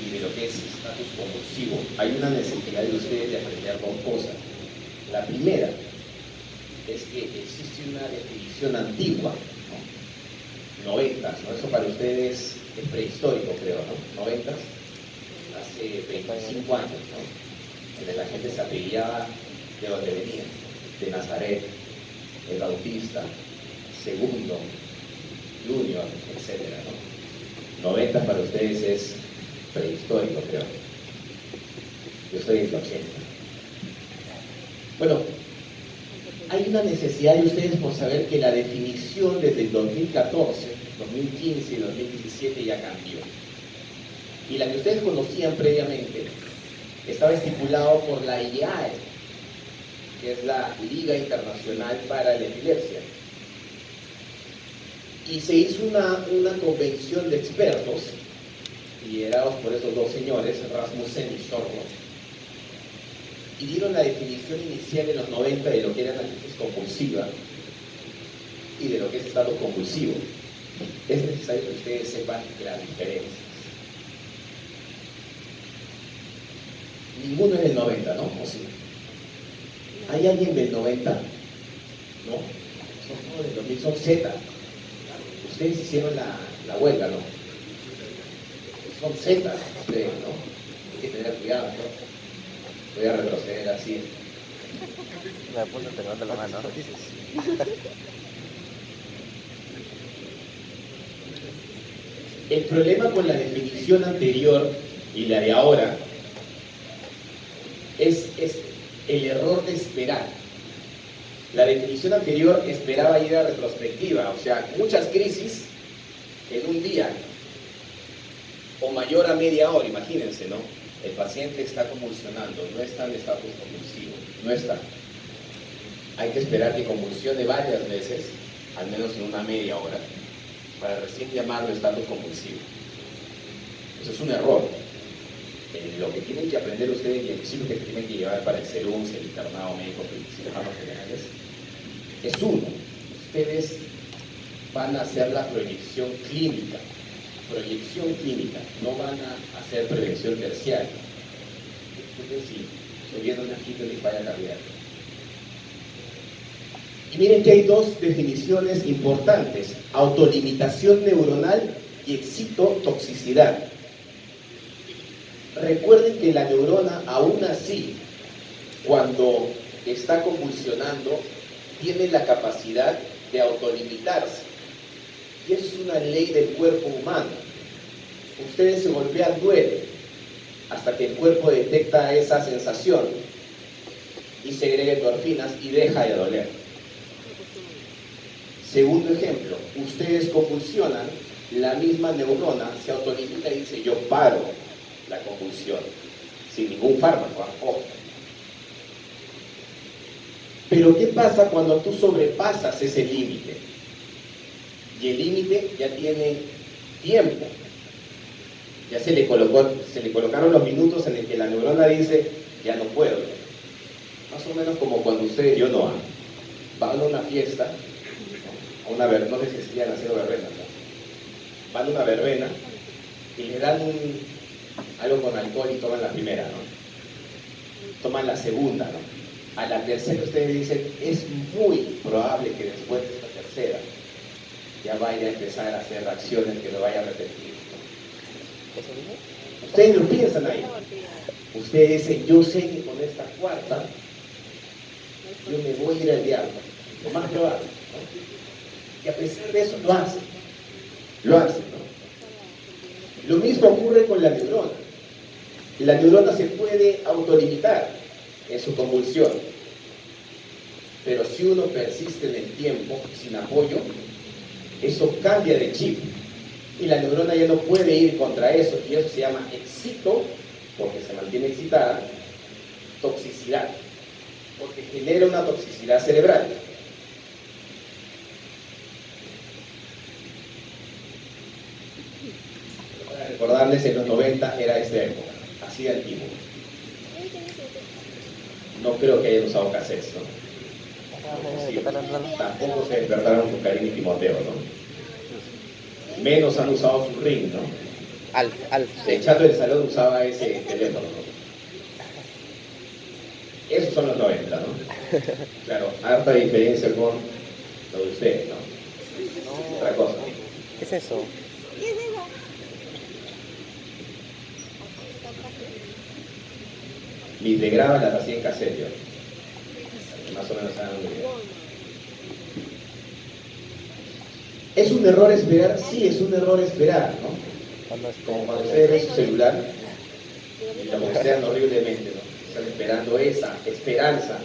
y de lo que es estatus convulsivo, hay una necesidad de ustedes de aprender dos cosas. La primera es que existe una definición antigua, ¿no? 90, ¿no? Eso para ustedes es prehistórico, creo, ¿no? 90, hace 25 años, ¿no? Donde la gente se apellidaba de donde venía, de Nazaret, el Bautista, Segundo, Junior, etcétera, ¿no? 90 para ustedes es prehistórico, creo. Yo estoy en el 80. Bueno, hay una necesidad de ustedes por saber que la definición desde el 2014, 2015 y 2017 ya cambió. Y la que ustedes conocían previamente estaba estipulado por la IAE, que es la Liga Internacional para la Epilepsia. Y se hizo una convención de expertos, liderados por esos dos señores, Rasmussen y Sorlo, y dieron la definición inicial en los 90 de lo que era la crisis convulsiva y de lo que es estado convulsivo. Es necesario que ustedes sepan las diferencias. Ninguno es del 90, ¿no? ¿O sí? ¿Hay alguien del 90? No. Son del 2000, son Z. Ustedes hicieron la huelga, ¿no? Son Z, ustedes, ¿no? Hay que tener cuidado, ¿no? Voy a retroceder así. Me apunto te levanto la mano. El problema con la definición anterior y la de ahora es el error de esperar. La definición anterior esperaba ir a retrospectiva, o sea, muchas crisis en un día o mayor a media hora, imagínense, ¿no? El paciente está convulsionando, no está en estatus convulsivo, no está. Hay que esperar que convulsione varias veces, al menos en una media hora, para recién llamarlo estatus convulsivo. Eso es un error. Lo que tienen que aprender ustedes y el principio que tienen que llevar para el CERUMS, el internado médico, cirujanos generales, es uno. Ustedes van a hacer la proyección clínica, no van a hacer prevención terciaria. Entonces, si subiendo una síndrome falla cardíaca. Y miren que hay dos definiciones importantes: autolimitación neuronal y excitotoxicidad. Recuerden que la neurona, aún así, cuando está convulsionando, tiene la capacidad de autolimitarse. Y eso es una ley del cuerpo humano. Ustedes se golpean, duele, hasta que el cuerpo detecta esa sensación y segrega endorfinas y deja de doler. Segundo ejemplo, ustedes convulsionan, la misma neurona se autolimita y dice, yo paro la convulsión, sin ningún fármaco, ojo. Pero ¿qué pasa cuando tú sobrepasas ese límite? Y el límite ya tiene tiempo. Ya se le colocaron los minutos en el que la neurona dice, ya no puedo. Más o menos como cuando usted y yo no van a una fiesta, a una verbena, no sé si siguen haciendo verbenas, ¿no? Van a una verbena y le dan algo con alcohol y toman la primera, ¿no? Toman la segunda, ¿no? A la tercera ustedes dicen, es muy probable que después de esta tercera ya vaya a empezar a hacer reacciones que lo vaya a repetir. Ustedes lo piensan ahí. Ustedes dicen, yo sé que con esta cuarta yo me voy a ir al diablo. Lo más probable, ¿no? Y a pesar de eso lo hacen. Lo hacen, ¿no? Lo mismo ocurre con la neurona. La neurona se puede autolimitar en su convulsión, pero si uno persiste en el tiempo sin apoyo, eso cambia de chip y la neurona ya no puede ir contra eso, y eso se llama excito, porque se mantiene excitada, toxicidad, porque genera una toxicidad cerebral. Para recordarles, en los 90 era esta época, así de antiguo. No creo que hayan usado cassettes, ¿no? Sí, tampoco se despertaron con Karim y Timoteo, ¿no? Menos han usado su ring, ¿no? Alf. El chato del salón usaba ese teléfono, ¿no? Esos son los 90, ¿no? Claro, harta diferencia con lo de ustedes, ¿no? Otra cosa. ¿Qué es eso? Mis de graba las hacía en cassette, yo. Más o menos saben muy bien. ¿Es un error esperar? Sí, es un error esperar, ¿no? Como cuando ustedes ven su celular y lo boxean horriblemente, ¿no? Están esperando esa esperanza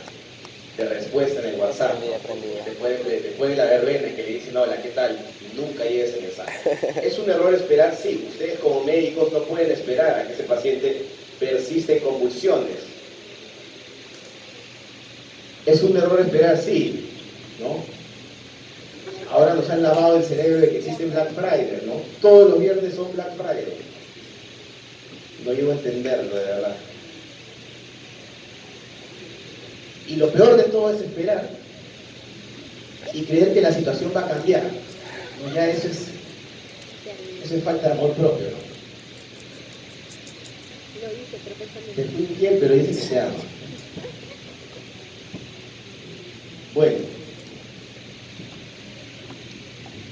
de respuesta en el WhatsApp, ¿no? Después de la verbena que le dicen, hola, ¿qué tal? Y nunca llega ese mensaje. ¿Es un error esperar? Sí. Ustedes como médicos no pueden esperar a que ese paciente persiste en convulsiones. ¿Es un error esperar? Sí, ¿no? Ahora nos han lavado el cerebro de que existe Black Friday, ¿no? Todos los viernes son Black Friday. No llego a entenderlo, de verdad. Y lo peor de todo es esperar y creer que la situación va a cambiar. ¿No? Ya eso es falta de amor propio, ¿no? Te fui infiel, pero dice que te ama. Bueno,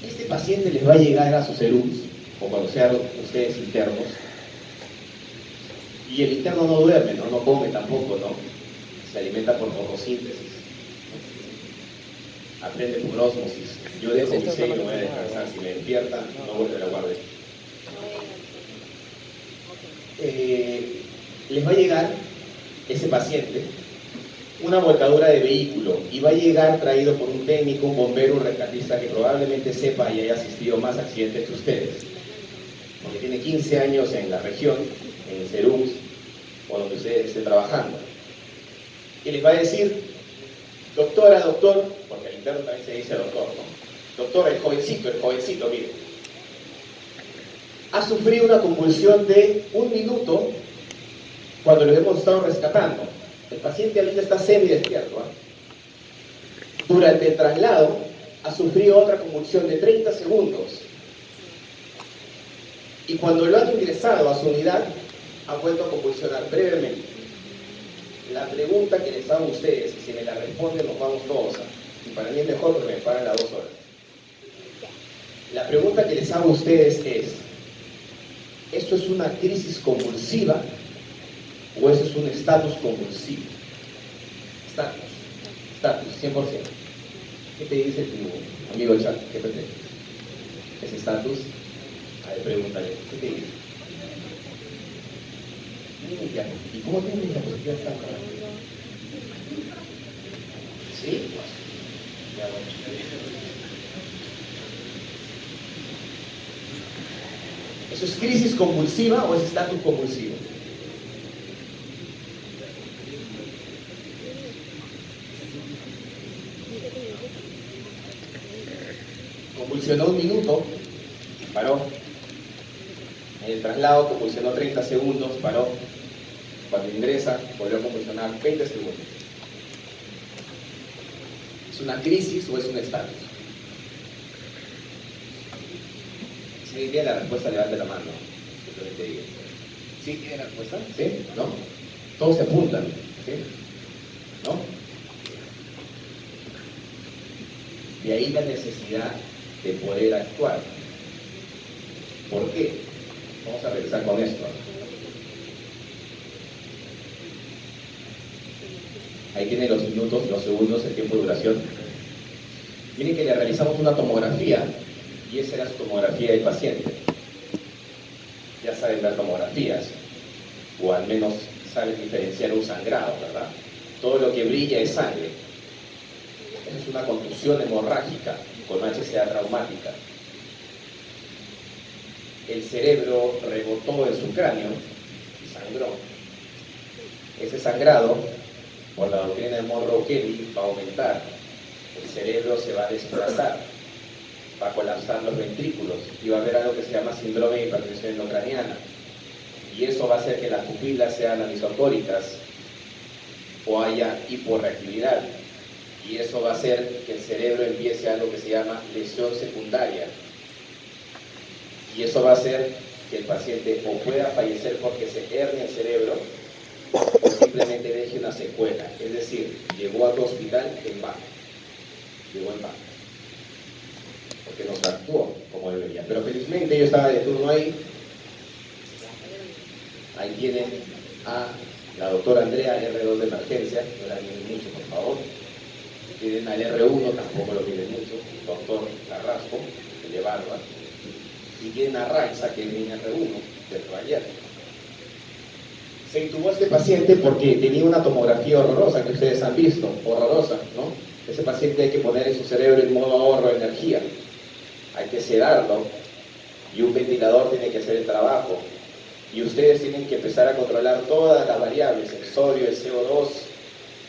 este paciente les va a llegar a sus serums, o cuando sean ustedes internos, y el interno no duerme, ¿no? No come tampoco, ¿no? Se alimenta por fotosíntesis, aprende por ósmosis. Yo dejo mi sello y no voy a descansar. Si me despierta, no vuelve a la guardia. Les va a llegar ese paciente una volcadura de vehículo y va a llegar traído por un técnico, un bombero, un rescatista que probablemente sepa y haya asistido más accidentes que ustedes, porque tiene 15 años en la región, en Serums o donde ustedes estén trabajando, y les va a decir, doctora, doctor, porque al interno también se dice doctor, ¿no? Doctor, el jovencito, mire, ha sufrido una convulsión de 1 minuto cuando lo hemos estado rescatando. El paciente ahorita está semidespierto, ¿eh? Durante el traslado ha sufrido otra convulsión de 30 segundos. Y cuando lo han ingresado a su unidad, ha vuelto a convulsionar brevemente. La pregunta que les hago a ustedes, y si me la responden nos vamos todos, y para mí es mejor porque me pagan las 2 horas. La pregunta que les hago a ustedes es, ¿esto es una crisis convulsiva o eso es un estatus convulsivo? Estatus, 100%. ¿Qué te dice tu amigo chat? ¿Qué te dice? ¿Es estatus? A ver, pregúntale, ¿qué te dice? tiene diapositiva? ¿Y cómo tiene diapositiva tan rara? ¿Sí? Ya, bueno. ¿Eso es crisis convulsiva o es estatus convulsivo? Convulsionó un minuto, paró. En el traslado convulsionó 30 segundos, paró. Cuando ingresa, volvió a convulsionar 20 segundos. ¿Es una crisis o es un estatus? Si tiene la respuesta, levante la mano. Simplemente diga. ¿Sí tiene la respuesta? ¿Sí? ¿No? Todos se apuntan. ¿Sí? ¿No? De ahí la necesidad de poder actuar. ¿Por qué? Vamos a regresar con esto. Ahí tiene los minutos, los segundos, el tiempo de duración. Miren que le realizamos una tomografía y esa era su tomografía del paciente. Ya saben ver tomografías, o al menos saben diferenciar un sangrado, ¿verdad? Todo lo que brilla es sangre. Esa es una contusión hemorrágica con HCA traumática. El cerebro rebotó en su cráneo y sangró. Ese sangrado, por la doctrina de Monroe-Kelly, va a aumentar. El cerebro se va a desplazar, va a colapsar los ventrículos y va a haber algo que se llama síndrome de hipertensión endocraniana. Y eso va a hacer que las pupilas sean anisocóricas o haya hiporreactividad. Y eso va a hacer que el cerebro empiece algo que se llama lesión secundaria. Y eso va a hacer que el paciente o pueda fallecer porque se herne el cerebro o simplemente deje una secuela. Es decir, llegó a tu hospital en vano. Llegó en vano. Porque no se actuó como debería. Pero felizmente yo estaba de turno ahí. Ahí tienen a la doctora Andrea, R2 de emergencia. No la miren mucho, por favor. Tienen al R1, tampoco lo miren mucho. Doctor Carrasco, el de barba. Y tienen a Raiza, que es mi R1, del ayer. Se intubó a este paciente porque tenía una tomografía horrorosa que ustedes han visto, horrorosa, ¿no? Ese paciente hay que poner en su cerebro en modo ahorro de energía, hay que sedarlo y un ventilador tiene que hacer el trabajo. Y ustedes tienen que empezar a controlar todas las variables, el sodio, el CO2,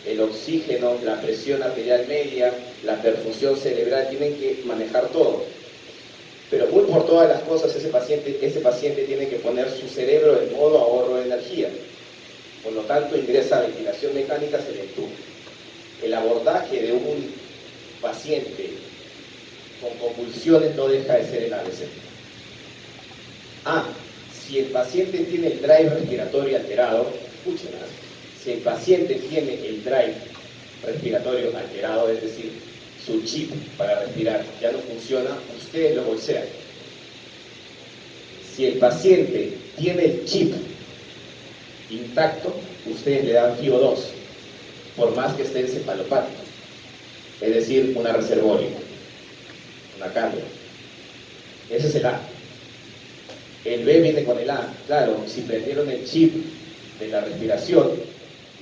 el oxígeno, la presión arterial media, la perfusión cerebral, tienen que manejar todo. Pero muy por todas las cosas, ese paciente tiene que poner su cerebro en modo ahorro de energía. Por lo tanto, ingresa a ventilación mecánica, se le entuba. El abordaje de un paciente con convulsiones no deja de ser el ABC. Si el paciente tiene el drive respiratorio alterado, escuchen, si el paciente tiene el drive respiratorio alterado, es decir, su chip para respirar ya no funciona, ustedes lo bolsean. Si el paciente tiene el chip intacto, ustedes le dan FiO2, por más que esté encefalopático, es decir, una reservoria, una carga. Ese es el A. El B viene con el A. Claro, si prendieron el chip de la respiración,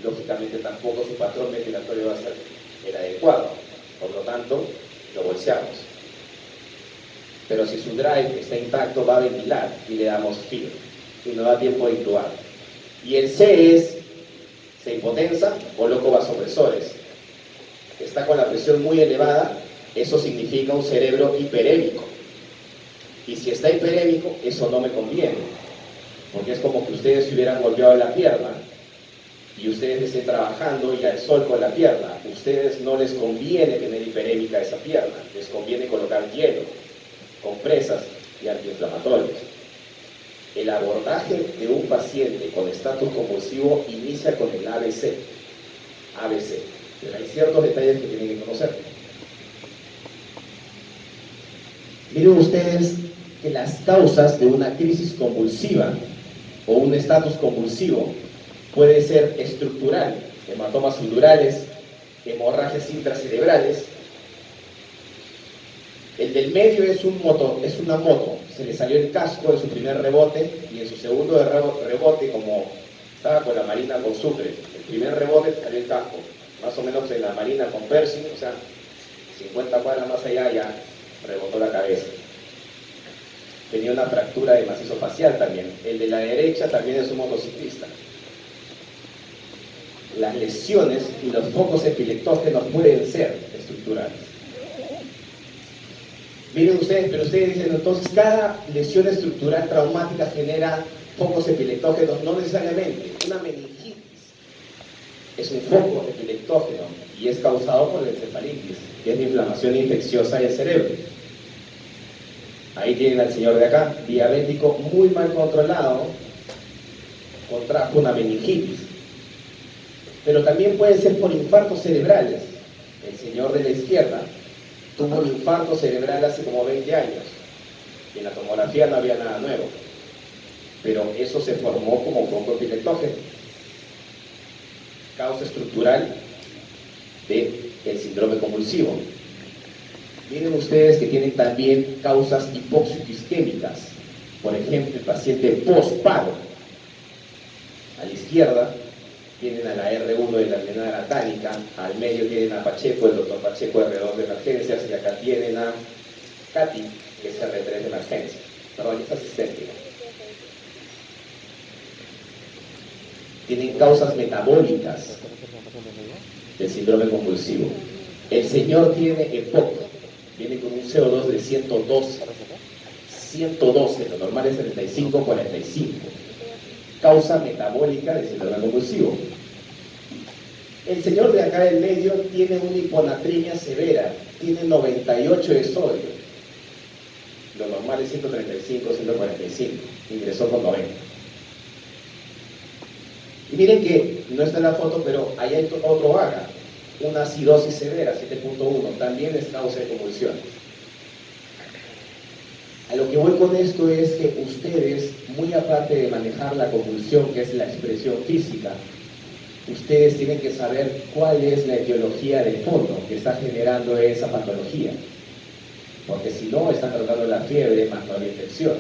lógicamente tampoco su patrón ventilatorio va a ser el adecuado. Por lo tanto, lo bolseamos. Pero si su drive está intacto, va a ventilar y le damos FIO. Y no da tiempo de intubar. Y el C es, se hipotensa, coloco vasopresores. Está con la presión muy elevada, eso significa un cerebro hiperémico. Y si está hiperémico, eso no me conviene. Porque es como que ustedes se hubieran golpeado la pierna y ustedes estén trabajando y al sol con la pierna. A ustedes no les conviene tener hiperémica esa pierna, les conviene colocar hielo, compresas y antiinflamatorios. El abordaje de un paciente con estatus convulsivo inicia con el ABC. ABC. Pero hay ciertos detalles que tienen que conocer. Miren ustedes que las causas de una crisis convulsiva o un estatus convulsivo puede ser estructural, hematomas sudurales, hemorragias intracerebrales. El del medio es una moto, se le salió el casco en su primer rebote y en su segundo rebote, como Estaba con la Marina con Sucre. El primer rebote salió el casco. Más o menos en la Marina con Pershing, o sea, 50 cuadras más allá ya rebotó la cabeza. Tenía una fractura de macizo facial también. El de la derecha también es un motociclista. Las lesiones y los focos epileptógenos pueden ser estructurales. Miren ustedes, pero ustedes dicen, entonces cada lesión estructural traumática genera focos epileptógenos. No necesariamente. Una meningitis es un foco epileptógeno y es causado por la encefalitis, que es la inflamación infecciosa del cerebro. Ahí tienen al señor de acá, diabético muy mal controlado, contrajo una meningitis. Pero también puede ser por infartos cerebrales. El señor de la izquierda tuvo un infarto cerebral hace como 20 años. Y en la tomografía no había nada nuevo. Pero eso se formó como foco epileptógeno. Causa estructural del síndrome convulsivo. Miren ustedes que tienen también causas hipóxico-isquémicas. Por ejemplo, el paciente post-paro. A la izquierda tienen a la R1 de la almenara tánica, al medio tienen a Pacheco, el doctor Pacheco R2 de emergencias, y acá tienen a Katy, que es R3 de emergencias. Perdón, es asistente. Tienen causas metabólicas del síndrome convulsivo. El señor tiene EPOC, viene con un CO2 de 112. 112, lo normal es 35-45. Causa metabólica del síndrome convulsivo. El señor de acá del medio tiene una hiponatremia severa, tiene 98 de sodio. Lo normal es 135, 145. Ingresó con 90. Y miren que no está en la foto, pero ahí hay otro vaga, una acidosis severa, 7.1, también es causa de convulsiones. A lo que voy con esto es que ustedes, muy aparte de manejar la convulsión, que es la expresión física, ustedes tienen que saber cuál es la etiología de fondo que está generando esa patología. Porque si no, están tratando la fiebre más no la infección.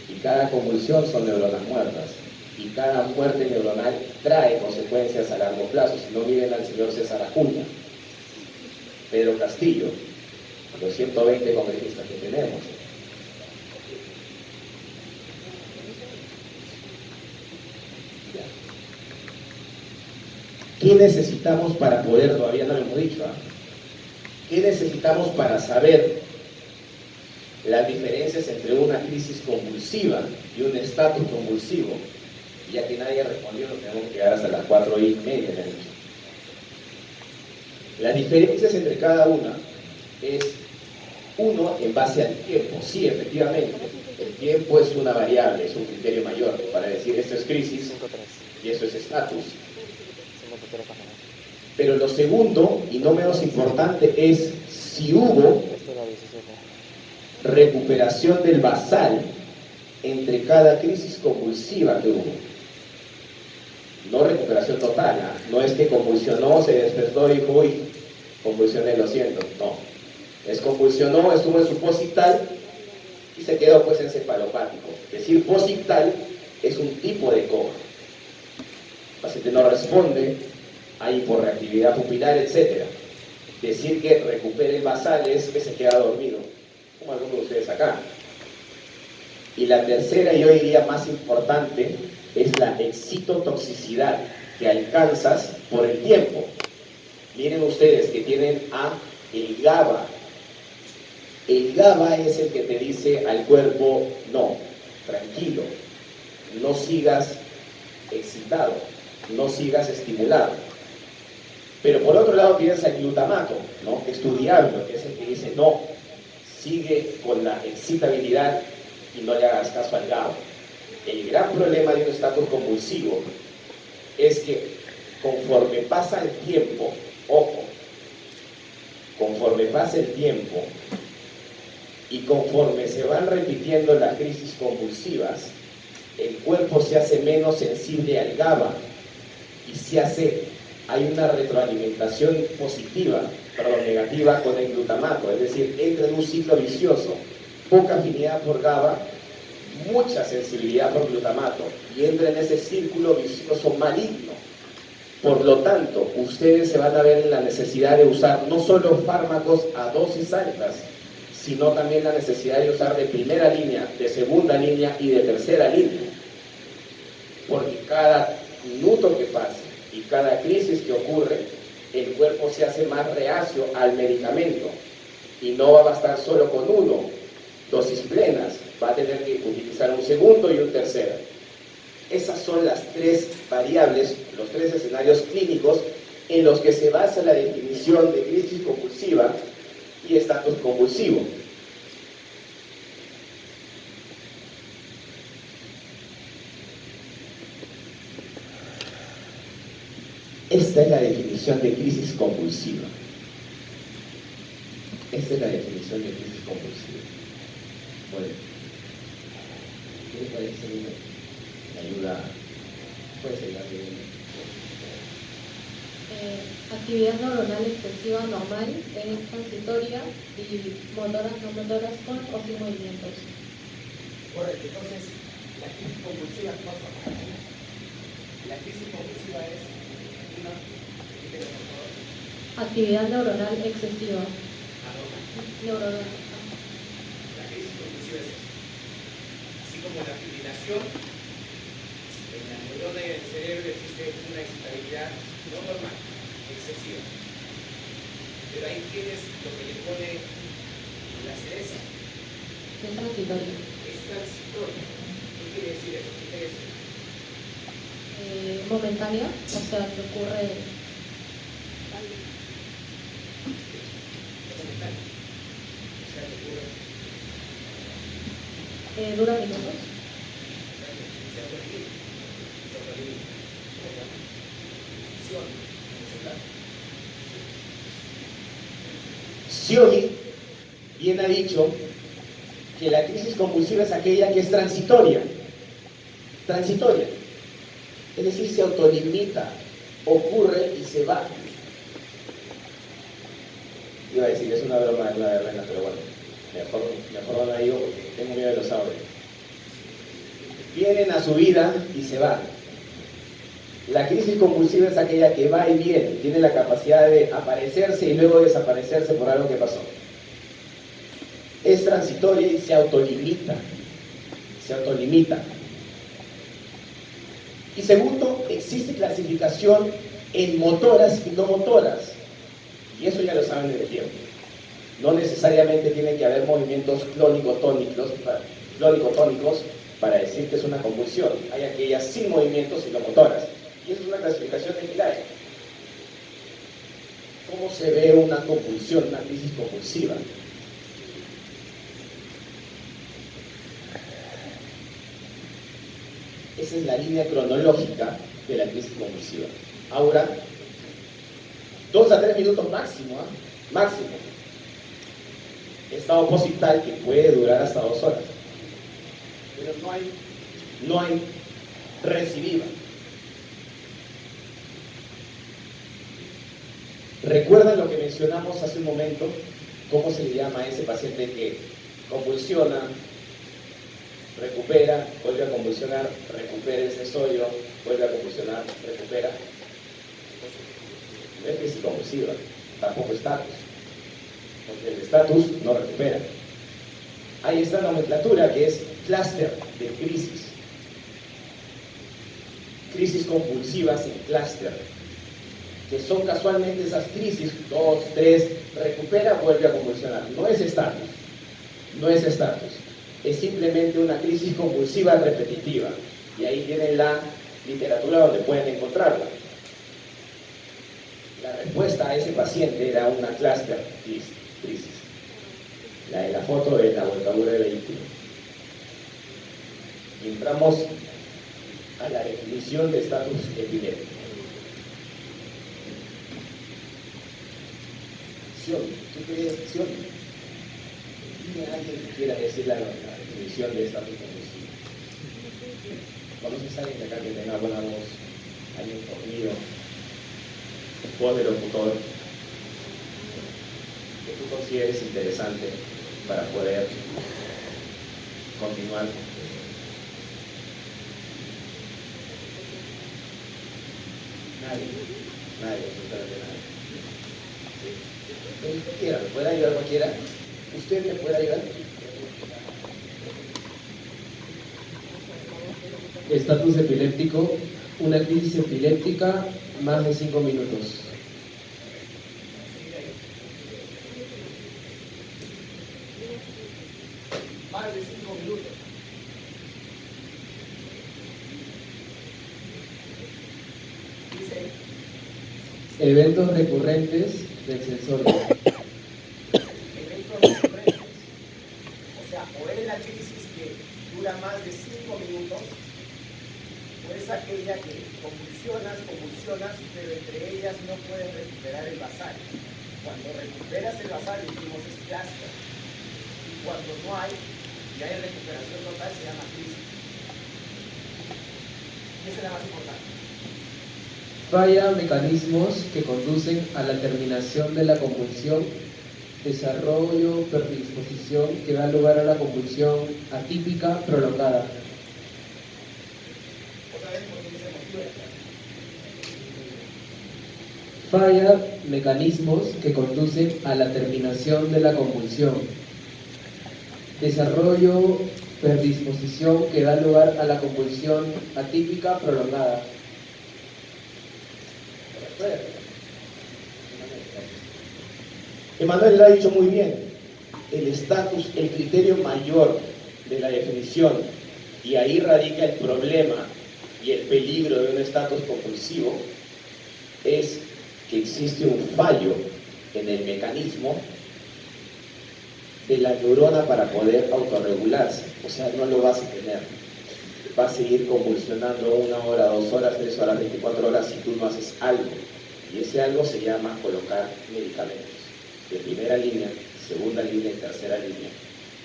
Y cada convulsión son neuronas muertas. Y cada muerte neuronal trae consecuencias a largo plazo. Si no, miren al señor César Acuña, Pedro Castillo, los 120 congresistas que tenemos. ¿Qué necesitamos para poder, todavía no lo hemos dicho, qué necesitamos para saber las diferencias entre una crisis convulsiva y un estatus convulsivo? Ya que nadie respondió, nos tenemos que quedar hasta las 4:30. Las diferencias entre cada una es, uno, en base al tiempo. Sí, efectivamente, el tiempo es una variable, es un criterio mayor para decir esto es crisis y esto es estatus. Pero lo segundo, y no menos importante, es si hubo recuperación del basal entre cada crisis convulsiva que hubo. No recuperación total, no es que convulsionó, se despertó y dijo, uy, convulsioné, lo siento, no. Es convulsionó, estuvo en su posictal y se quedó pues encefalopático. Decir posictal es un tipo de coma. El paciente no responde, hay hiporreactividad pupilar, etc. Decir que recupere el basal es que se queda dormido, como algunos de ustedes acá. Y la tercera, y yo diría más importante, es la excitotoxicidad que alcanzas por el tiempo. Miren ustedes que tienen a el GABA. El GABA es el que te dice al cuerpo, no, tranquilo, no sigas excitado, no sigas estimulado. Pero por otro lado tienes al glutamato, ¿no? Que es tu diablo, que es el que dice, no, sigue con la excitabilidad y no le hagas caso al GABA. El gran problema de un estatus convulsivo es que conforme pasa el tiempo, ojo, conforme pasa el tiempo y conforme se van repitiendo las crisis convulsivas, el cuerpo se hace menos sensible al GABA y hay una retroalimentación negativa con el glutamato, es decir, entra en un ciclo vicioso, poca afinidad por GABA, mucha sensibilidad por glutamato y entra en ese círculo vicioso maligno. Por lo tanto, ustedes se van a ver en la necesidad de usar no solo fármacos a dosis altas, sino también la necesidad de usar de primera línea, de segunda línea y de tercera línea. Porque cada minuto que pasa y cada crisis que ocurre, el cuerpo se hace más reacio al medicamento y no va a bastar solo con uno, dosis plenas, va a tener que utilizar un segundo y un tercero. Esas son las tres variables, los tres escenarios clínicos en los que se basa la definición de crisis convulsiva y estatus convulsivo. Esta es la definición de crisis convulsiva. Esta es la definición de crisis convulsiva. Bueno, ¿qué les parece? Me ayuda, puede ser actividad neuronal excesiva normal es transitoria y motoras no motoras con o sin movimientos. Correcto, entonces la crisis convulsiva no es normal. La crisis convulsiva es una Actividad neuronal excesiva. Neuronal. La crisis convulsiva es eso. Así como la fibrilación, en la neurona y en el cerebro existe una excitabilidad no normal, excesiva. Pero ahí tienes lo que le pone la cereza. Es transitoria. Es transitoria. ¿Qué quiere decir eso? ¿Qué quiere decir? Momentánea, o sea, que ocurre Momentánea. O sea, que ocurre. dura minutos. Se autoelimina. Se autoelimina. Scioli bien ha dicho que la crisis convulsiva es aquella que es transitoria. Transitoria. Es decir, se autolimita, ocurre y se va. Iba a decir, es una broma de una verbena, pero bueno, mejor no la digo porque tengo miedo de los audios. Vienen a su vida y se van. La crisis convulsiva es aquella que va y viene, tiene la capacidad de aparecerse y luego desaparecerse por algo que pasó. Es transitoria y se autolimita. Se autolimita. Y segundo, existe clasificación en motoras y no motoras. Y eso ya lo saben desde tiempo. No necesariamente tiene que haber movimientos clónico-tónicos para decir que es una convulsión. Hay aquellas sin movimientos y no motoras. Y eso es una clasificación de Gilay. ¿Cómo se ve una convulsión, una crisis convulsiva? Esa es la línea cronológica de la crisis convulsiva. Ahora, 2 a 3 minutos máximo, máximo. Estado postal que puede durar hasta 2 horas. Pero no hay recidiva. ¿Recuerdan lo que mencionamos hace un momento? ¿Cómo se le llama a ese paciente que convulsiona, recupera, vuelve a convulsionar, recupera el cesorio, vuelve a convulsionar, recupera? No es crisis convulsiva, tampoco estatus, porque el estatus no recupera. Hay esta nomenclatura que es clúster de crisis. Crisis convulsivas en clúster, que son casualmente esas crisis, 2, 3, recupera, vuelve a convulsionar. No es estatus, no es estatus. Es simplemente una crisis convulsiva repetitiva. Y ahí tienen la literatura donde pueden encontrarla. La respuesta a ese paciente era una clúster crisis. La de la foto de la volcadura de vehículo. Y entramos a la definición de estatus epiléptico. ¿Qué crees, Sion? Dime a alguien que quiera decir la definición de estatus convulsivo. ¿Conoces a alguien de acá que tenga buena voz, alguien fornido, voz de locutor, que tú consideres interesante para poder continuar. Nadie, absolutamente nadie. Sí. Cualquiera, ¿me puede ayudar cualquiera? ¿Usted me puede ayudar? Estatus epiléptico, una crisis epiléptica, más de 5 minutos. Más de 5 minutos. Dice, Eventos recurrentes del sensorio. eventos recurrentes. O sea, o es la crisis que dura más de 5 minutos, o es aquella que convulsionas, pero entre ellas no puedes recuperar el basal. Cuando recuperas el basal, decimos es plástica. Y cuando no hay, y hay recuperación total, se llama crisis. Y esa es la más importante. Falla mecanismos que conducen a la terminación de la convulsión, desarrollo, predisposición que da lugar a la convulsión atípica prolongada. Otra vez, porque dice motiva. Falla mecanismos que conducen a la terminación de la convulsión, desarrollo, predisposición que da lugar a la convulsión atípica prolongada. Emanuel lo ha dicho muy bien. El estatus, el criterio mayor de la definición, y ahí radica el problema y el peligro de un estatus compulsivo, es que existe un fallo en el mecanismo de la neurona para poder autorregularse. O sea, no lo vas a tener. Va a seguir convulsionando 1 hora, 2 horas, 3 horas, 24 horas si tú no haces algo. Y ese algo se llama colocar medicamentos de primera línea, segunda línea y tercera línea.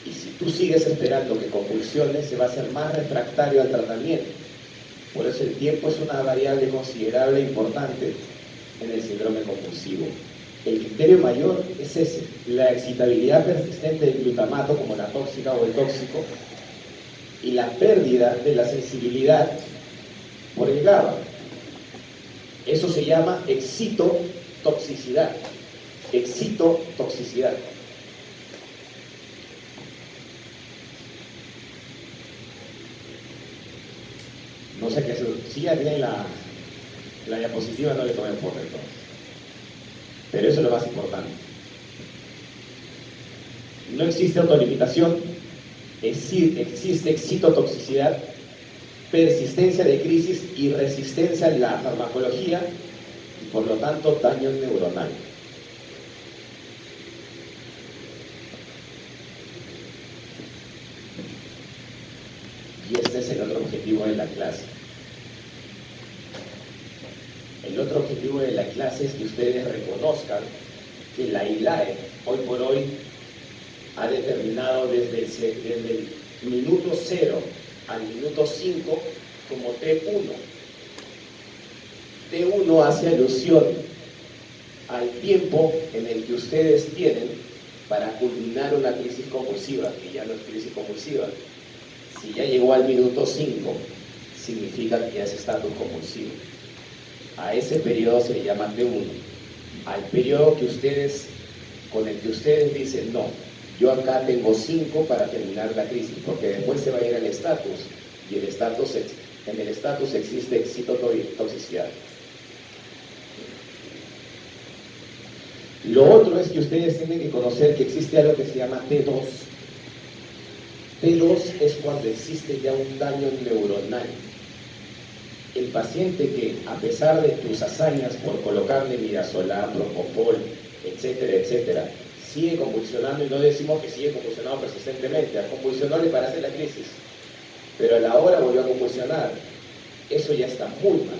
Y si tú sigues esperando que convulsione, se va a hacer más refractario al tratamiento. Por eso el tiempo es una variable considerable e importante en el síndrome compulsivo. El criterio mayor es ese, la excitabilidad persistente del glutamato como la tóxica o el tóxico, y la pérdida de la sensibilidad por el GABA. Eso se llama excitotoxicidad. Excitotoxicidad. No sé qué es. Si ya tienen la diapositiva, no le tomen foto entonces. Pero eso es lo más importante. No existe autolimitación, existe excitotoxicidad, persistencia de crisis y resistencia a la farmacología, y por lo tanto daño neuronal. Y este es el otro objetivo de la clase. El otro objetivo de la clase es que ustedes reconozcan que la ILAE, hoy por hoy, ha determinado desde el minuto 0 al minuto 5 como T1. T1 hace alusión al tiempo en el que ustedes tienen para culminar una crisis convulsiva, que ya no es crisis convulsiva. Si ya llegó al minuto 5, significa que ya es estatus convulsivo. A ese periodo se le llama T1. Al periodo con el que ustedes dicen, no, yo acá tengo 5 para terminar la crisis, porque después se va a ir al estatus, y en el estatus existe excitotoxicidad. Lo otro es que ustedes tienen que conocer que existe algo que se llama T2. T2 es cuando existe ya un daño neuronal. El paciente que, a pesar de tus hazañas por colocarle midazolam, propofol, etcétera, etcétera, sigue convulsionando, y no decimos que sigue convulsionando persistentemente, convulsionó le parece la crisis, pero a la hora volvió a convulsionar, eso ya está muy mal,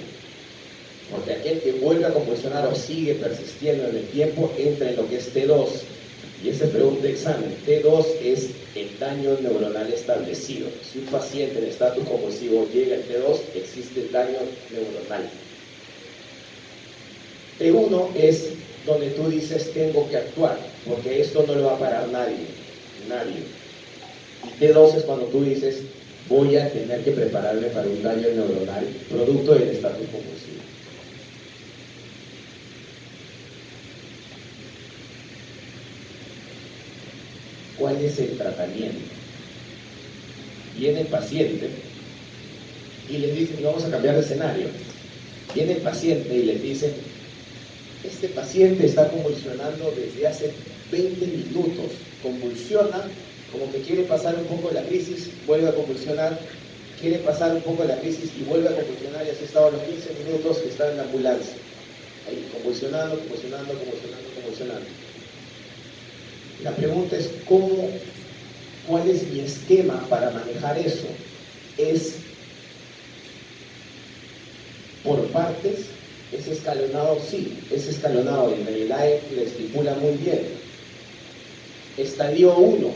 porque aquel que vuelve a convulsionar o sigue persistiendo en el tiempo entra en lo que es T2, y ese pregunta de examen. T2 es el daño neuronal establecido. Si un paciente en estatus convulsivo llega al T2, existe el daño neuronal. T1 es donde tú dices tengo que actuar, porque esto no lo va a parar nadie. Y T2 es cuando tú dices, voy a tener que prepararme para un daño neuronal producto del estatus convulsivo. ¿Cuál es el tratamiento? Viene el paciente y les dicen, vamos a cambiar de escenario. Viene el paciente y les dicen, este paciente está convulsionando desde hace 20 minutos, convulsiona, como que quiere pasar un poco la crisis, vuelve a convulsionar, quiere pasar un poco la crisis y vuelve a convulsionar, y así estaba los 15 minutos que está en la ambulancia, ahí convulsionando, convulsionando, convulsionando, convulsionando. La pregunta es, ¿cuál es mi esquema para manejar eso? ¿Es por partes? ¿Es escalonado? Sí, es escalonado y el IAE lo estipula muy bien. Estadio 1,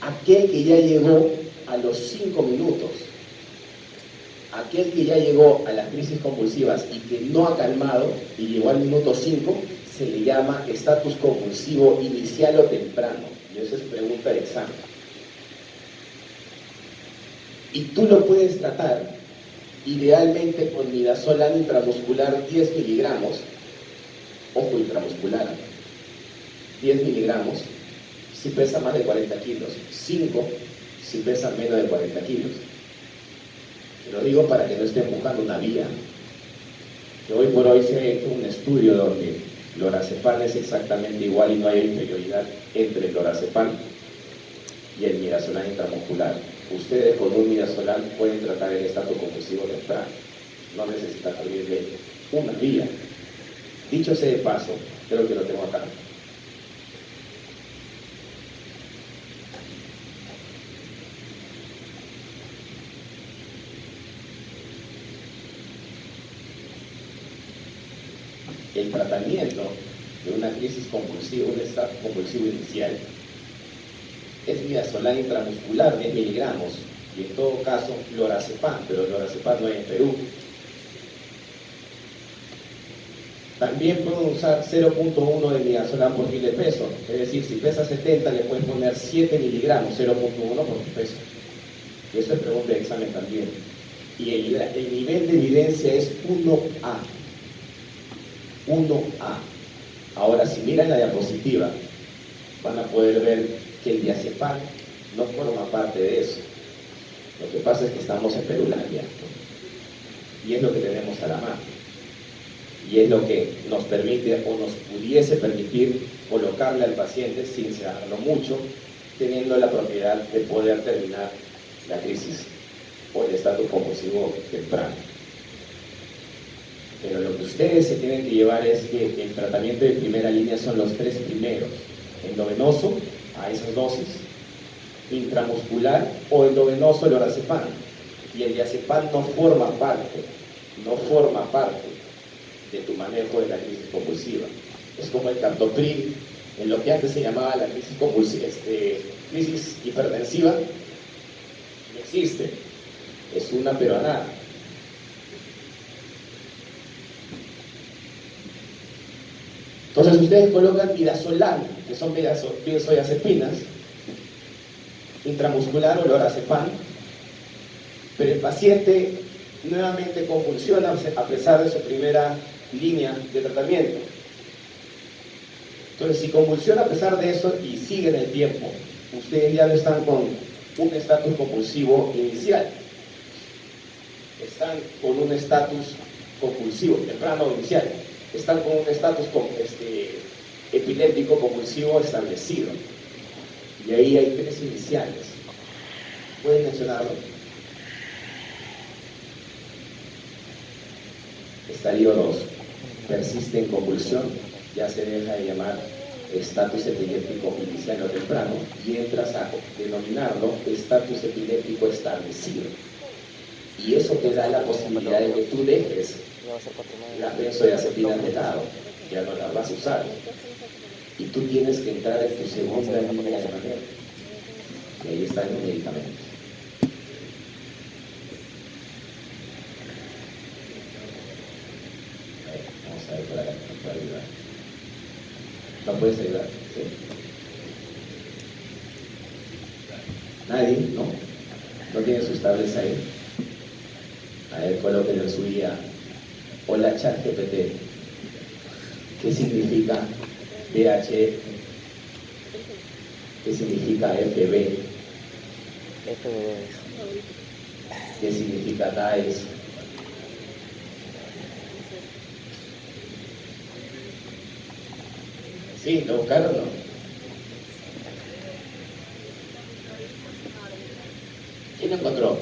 aquel que ya llegó a los 5 minutos, aquel que ya llegó a las crisis convulsivas y que no ha calmado y llegó al minuto 5, se le llama estatus convulsivo inicial o temprano, y eso es pregunta de examen. Y tú lo puedes tratar idealmente con midazolam intramuscular 10 miligramos, ojo, intramuscular, 10 miligramos, si pesa más de 40 kilos, 5 si pesa menos de 40 kilos. Te lo digo para que no estén buscando una vía. Que hoy por hoy se ha hecho un estudio donde lorazepam es exactamente igual y no hay inferioridad entre el lorazepam y el midazolam intramuscular. Ustedes con un midazolam pueden tratar el estatus convulsivo temprano. No necesitan abrirle una vía. Dicho sea de paso, creo que lo tengo acá. El tratamiento de una crisis convulsiva, un estado convulsivo inicial, es midazolam intramuscular 10 miligramos y en todo caso lorazepam, pero lorazepam no hay en Perú. También pueden usar 0.1 de midazolam por kilo de peso, es decir, si pesa 70 le pueden poner 7 miligramos, 0.1 por tu peso. Y esto es pregunta de examen también. Y el nivel de evidencia es 1A. 1A. Ahora, si miran la diapositiva, van a poder ver que el diazepam no forma parte de eso. Lo que pasa es que estamos en Perulandia, ¿no? Y es lo que tenemos a la mano. Y es lo que nos permite o nos pudiese permitir colocarle al paciente sin sedarlo mucho, teniendo la propiedad de poder terminar la crisis o el estatus convulsivo temprano. Pero lo que ustedes se tienen que llevar es que el tratamiento de primera línea son los 3 primeros: endovenoso a esas dosis, intramuscular o endovenoso lorazepam. Y el diazepam no forma parte de tu manejo de la crisis convulsiva. Es como el captopril, en lo que antes se llamaba la crisis convulsiva, crisis hipertensiva, no existe, es una peruanada. Entonces ustedes colocan midazolam, que son benzodiazepinas, intramuscular o lorazepam, pero el paciente nuevamente convulsiona a pesar de su primera línea de tratamiento. Entonces, si convulsiona a pesar de eso y sigue en el tiempo, ustedes ya no están con un estatus convulsivo inicial, están con un estatus convulsivo temprano inicial, están con un estatus epiléptico convulsivo establecido. Y ahí hay 3 iniciales. ¿Pueden mencionarlo? Estadio 2. Persiste en convulsión, ya se deja de llamar estatus epiléptico inicial o temprano y entras a denominarlo estatus epiléptico establecido. Y eso te da la posibilidad de que tú dejes las benzodiazepinas de lado, ya no las vas a usar. Y tú tienes que entrar en tu segunda línea de manejo. Y ahí están los medicamentos. Vamos a ver por acá, ¿no puede ayudar? ¿No puedes ayudar? Sí. ¿Nadie? ¿No? ¿No tiene sus tablets ahí? A ver, colóquenlo en su guía. Hola ChatGPT. ¿Qué significa DH? ¿Qué significa FB? ¿Qué significa DAES? Sí, ¿lo buscaron o no? ¿Quién lo encontró?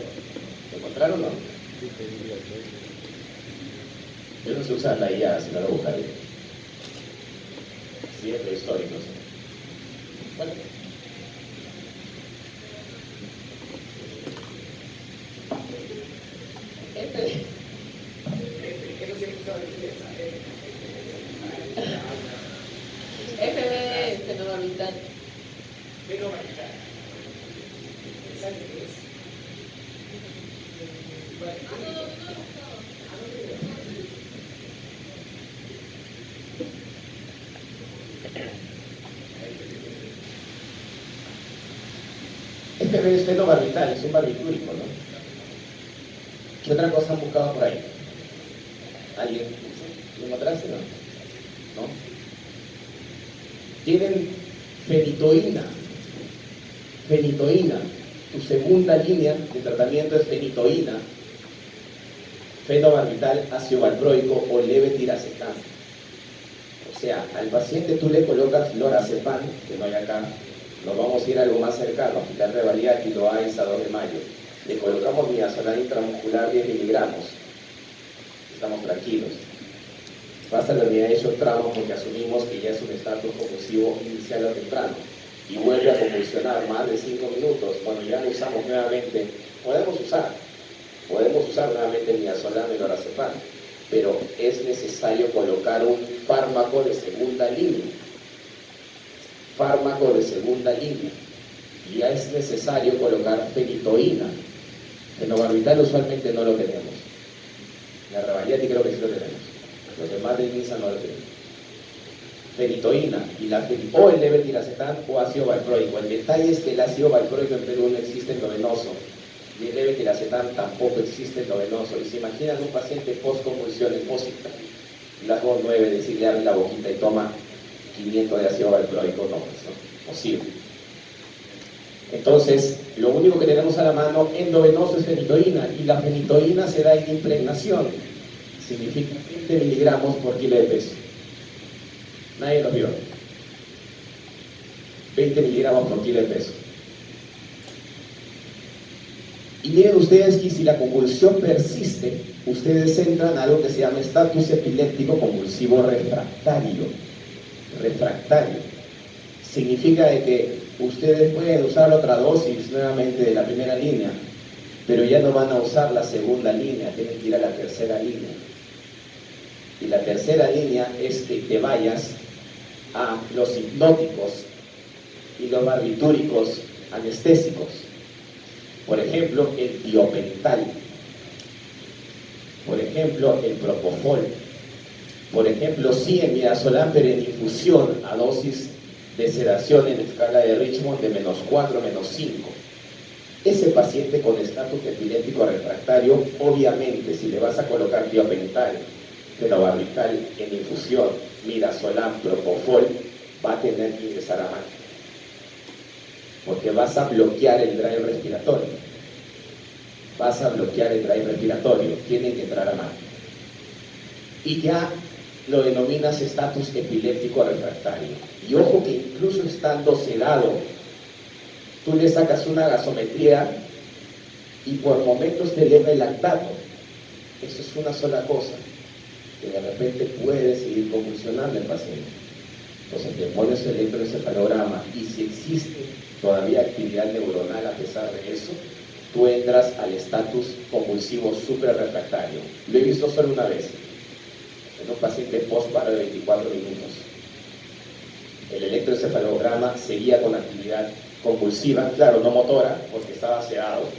¿Lo encontraron o no? Yo no sé usar la IA, si no lo buscaré. Sí, es prehistórico. Bueno. FB, fenobarbital. FB es fenobarbital, es un barbitúrico, ¿no? ¿Qué otra cosa han buscado por ahí? ¿Alguien? ¿Lo encontraste? No. ¿No? Tienen fenitoína. Fenitoína. Tu segunda línea de tratamiento es fenitoína, fenobarbital, ácido valproico o levetiracetam. O sea, al paciente tú le colocas lorazepam, que no hay acá, nos vamos a ir a algo más cercano, Hospital de Bariátrico, lo hay a 2 de mayo. Le colocamos midazolam intramuscular 10 miligramos. Estamos tranquilos. Pasa la unidad de shock trauma porque asumimos que ya es un estatus convulsivo inicial o temprano y vuelve a convulsionar más de 5 minutos. Bueno, ya lo usamos nuevamente. Podemos usar nuevamente el midazolam y el lorazepam, pero es necesario colocar un fármaco de segunda línea. Fármaco de segunda línea. Ya es necesario colocar fenitoína. Fenobarbital usualmente no lo tenemos. La Ravaliati creo que sí lo tenemos. Los demás de INSA no lo tenemos. Fenitoína o el levetiracetam o ácido valproico. El detalle es que el ácido valproico en Perú no existe en lo venoso y el levetiracetam tampoco existe en lo venoso. Y se imaginan un paciente post-convulsiones, post-Glasgow 9, decirle abre la boquita y toma 500 de ácido valproico, no, pues no, posible. Entonces, lo único que tenemos a la mano endovenoso es fenitoína, y la fenitoína se da en impregnación, significa 20 miligramos por kilo de peso. Nadie lo vio. 20 miligramos por kilo de peso. Y miren ustedes que si la convulsión persiste, ustedes entran a algo que se llama estatus epiléptico convulsivo refractario. Refractario. Significa de que ustedes pueden usar otra dosis nuevamente de la primera línea, pero ya no van a usar la segunda línea, tienen que ir a la tercera línea. Y la tercera línea es que te vayas a los hipnóticos y los barbitúricos anestésicos. Por ejemplo, el tiopental. Por ejemplo, el propofol. Por ejemplo, sí, el midazolam, pero en infusión a dosis de sedación en escala de Richmond de -4, -5. Ese paciente con estatus epiléptico refractario, obviamente, si le vas a colocar tiopental, fenobarbital en infusión, midazolam, propofol, va a tener que ingresar a mano, porque vas a bloquear el drive respiratorio. Vas a bloquear el drive respiratorio, tienen que entrar a mano. Y ya lo denominas estatus epiléptico refractario. Y ojo que incluso estando sedado, tú le sacas una gasometría y por momentos te eleva el lactato. Eso es una sola cosa, que de repente puede seguir convulsionando el paciente. Entonces te pones el electroencefalograma y si existe todavía actividad neuronal a pesar de eso, tú entras al estatus convulsivo suprarrefractario. Lo he visto solo una vez, en un paciente post-paro de 24 minutos. El electroencefalograma seguía con actividad convulsiva, claro, no motora, porque estaba sedado,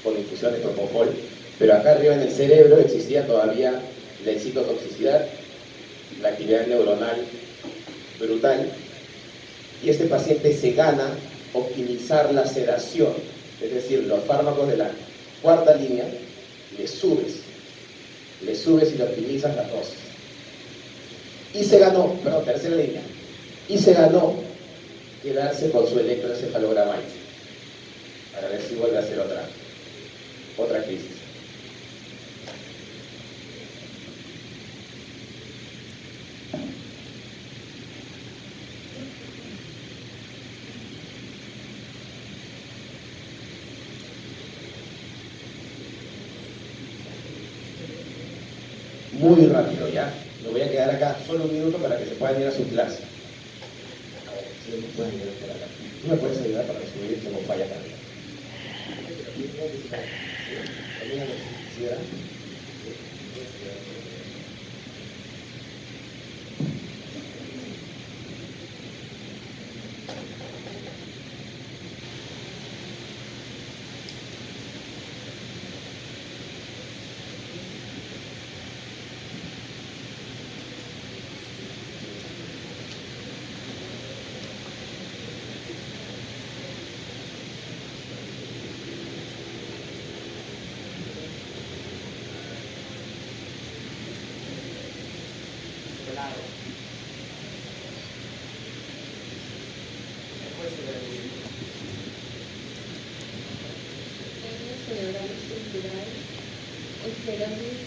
con infusión de propofol, pero acá arriba en el cerebro existía todavía la excitotoxicidad, la actividad neuronal brutal, y este paciente se gana optimizar la sedación, es decir, los fármacos de la cuarta línea, le subes y le optimizas la dosis. Y se ganó, perdón, tercera línea, y se ganó quedarse con su electroencefalograma ahí, para ver si vuelve a hacer otra crisis. Muy rápido, ¿ya? Me voy a quedar acá solo un minuto para que se puedan ir a su clase. A ver, si me pueden ayudar por acá. ¿Tú me puedes ayudar para subir como falla acá? ¿También a la electricidad? Daño cerebral estructural, esclerosis,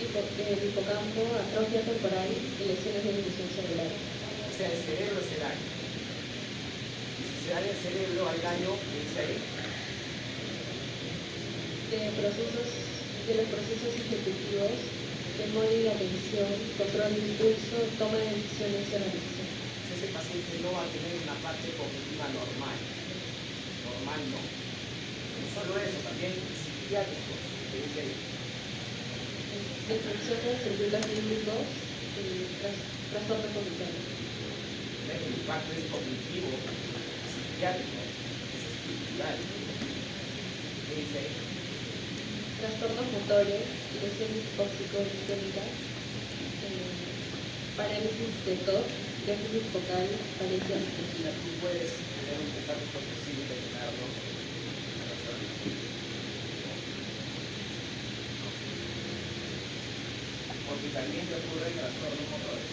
el hipocampo, atrofia temporal y lesiones de difusión cerebral. O sea, el cerebro se daña. Y si se daña el cerebro, hay daño, ¿qué dice ahí? De los procesos ejecutivos, memoria y atención, control de impulso, toma de decisiones y organización. Ese paciente no va a tener una parte cognitiva normal. Normal no. No solo eso, también psiquiátrico, ¿qué dice ahí? Destrucción de células límbicos y trastorno cognitivo. El impacto es cognitivo, psiquiátrico, es estructural. ¿Qué dice ahí? Trastornos motores, lesiones tóxico-sistémicas, parálisis de TOC, déficit focal, falencia auditiva. Tú puedes tener un desastre posible de llenarlo. Porque también te ocurren trastornos motores.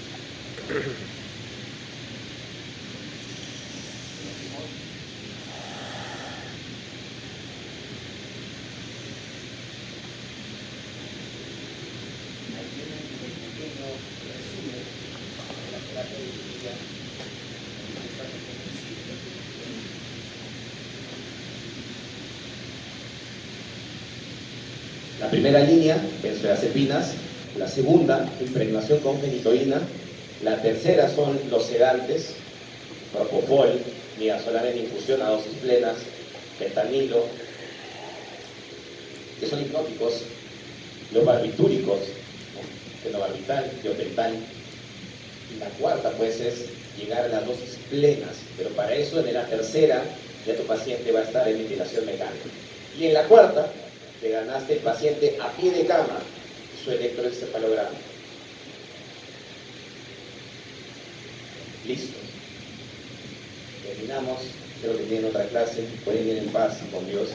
Ahí tienen un pequeño resumen de la terapia de vida. La primera línea, benzodiazepinas. La segunda, impregnación con fenitoína. La tercera son los sedantes, propofol, midazolam en infusión a dosis plenas, fentanilo, que son hipnóticos, los barbitúricos, fenobarbital, tiopental. Y la cuarta, pues, es llegar a las dosis plenas, pero para eso en la tercera ya tu paciente va a estar en ventilación mecánica. Y en la cuarta, te ganaste el paciente a pie de cama, su electroencefalograma. Listo. Terminamos, creo que tienen otra clase, pueden ir en paz con Dios.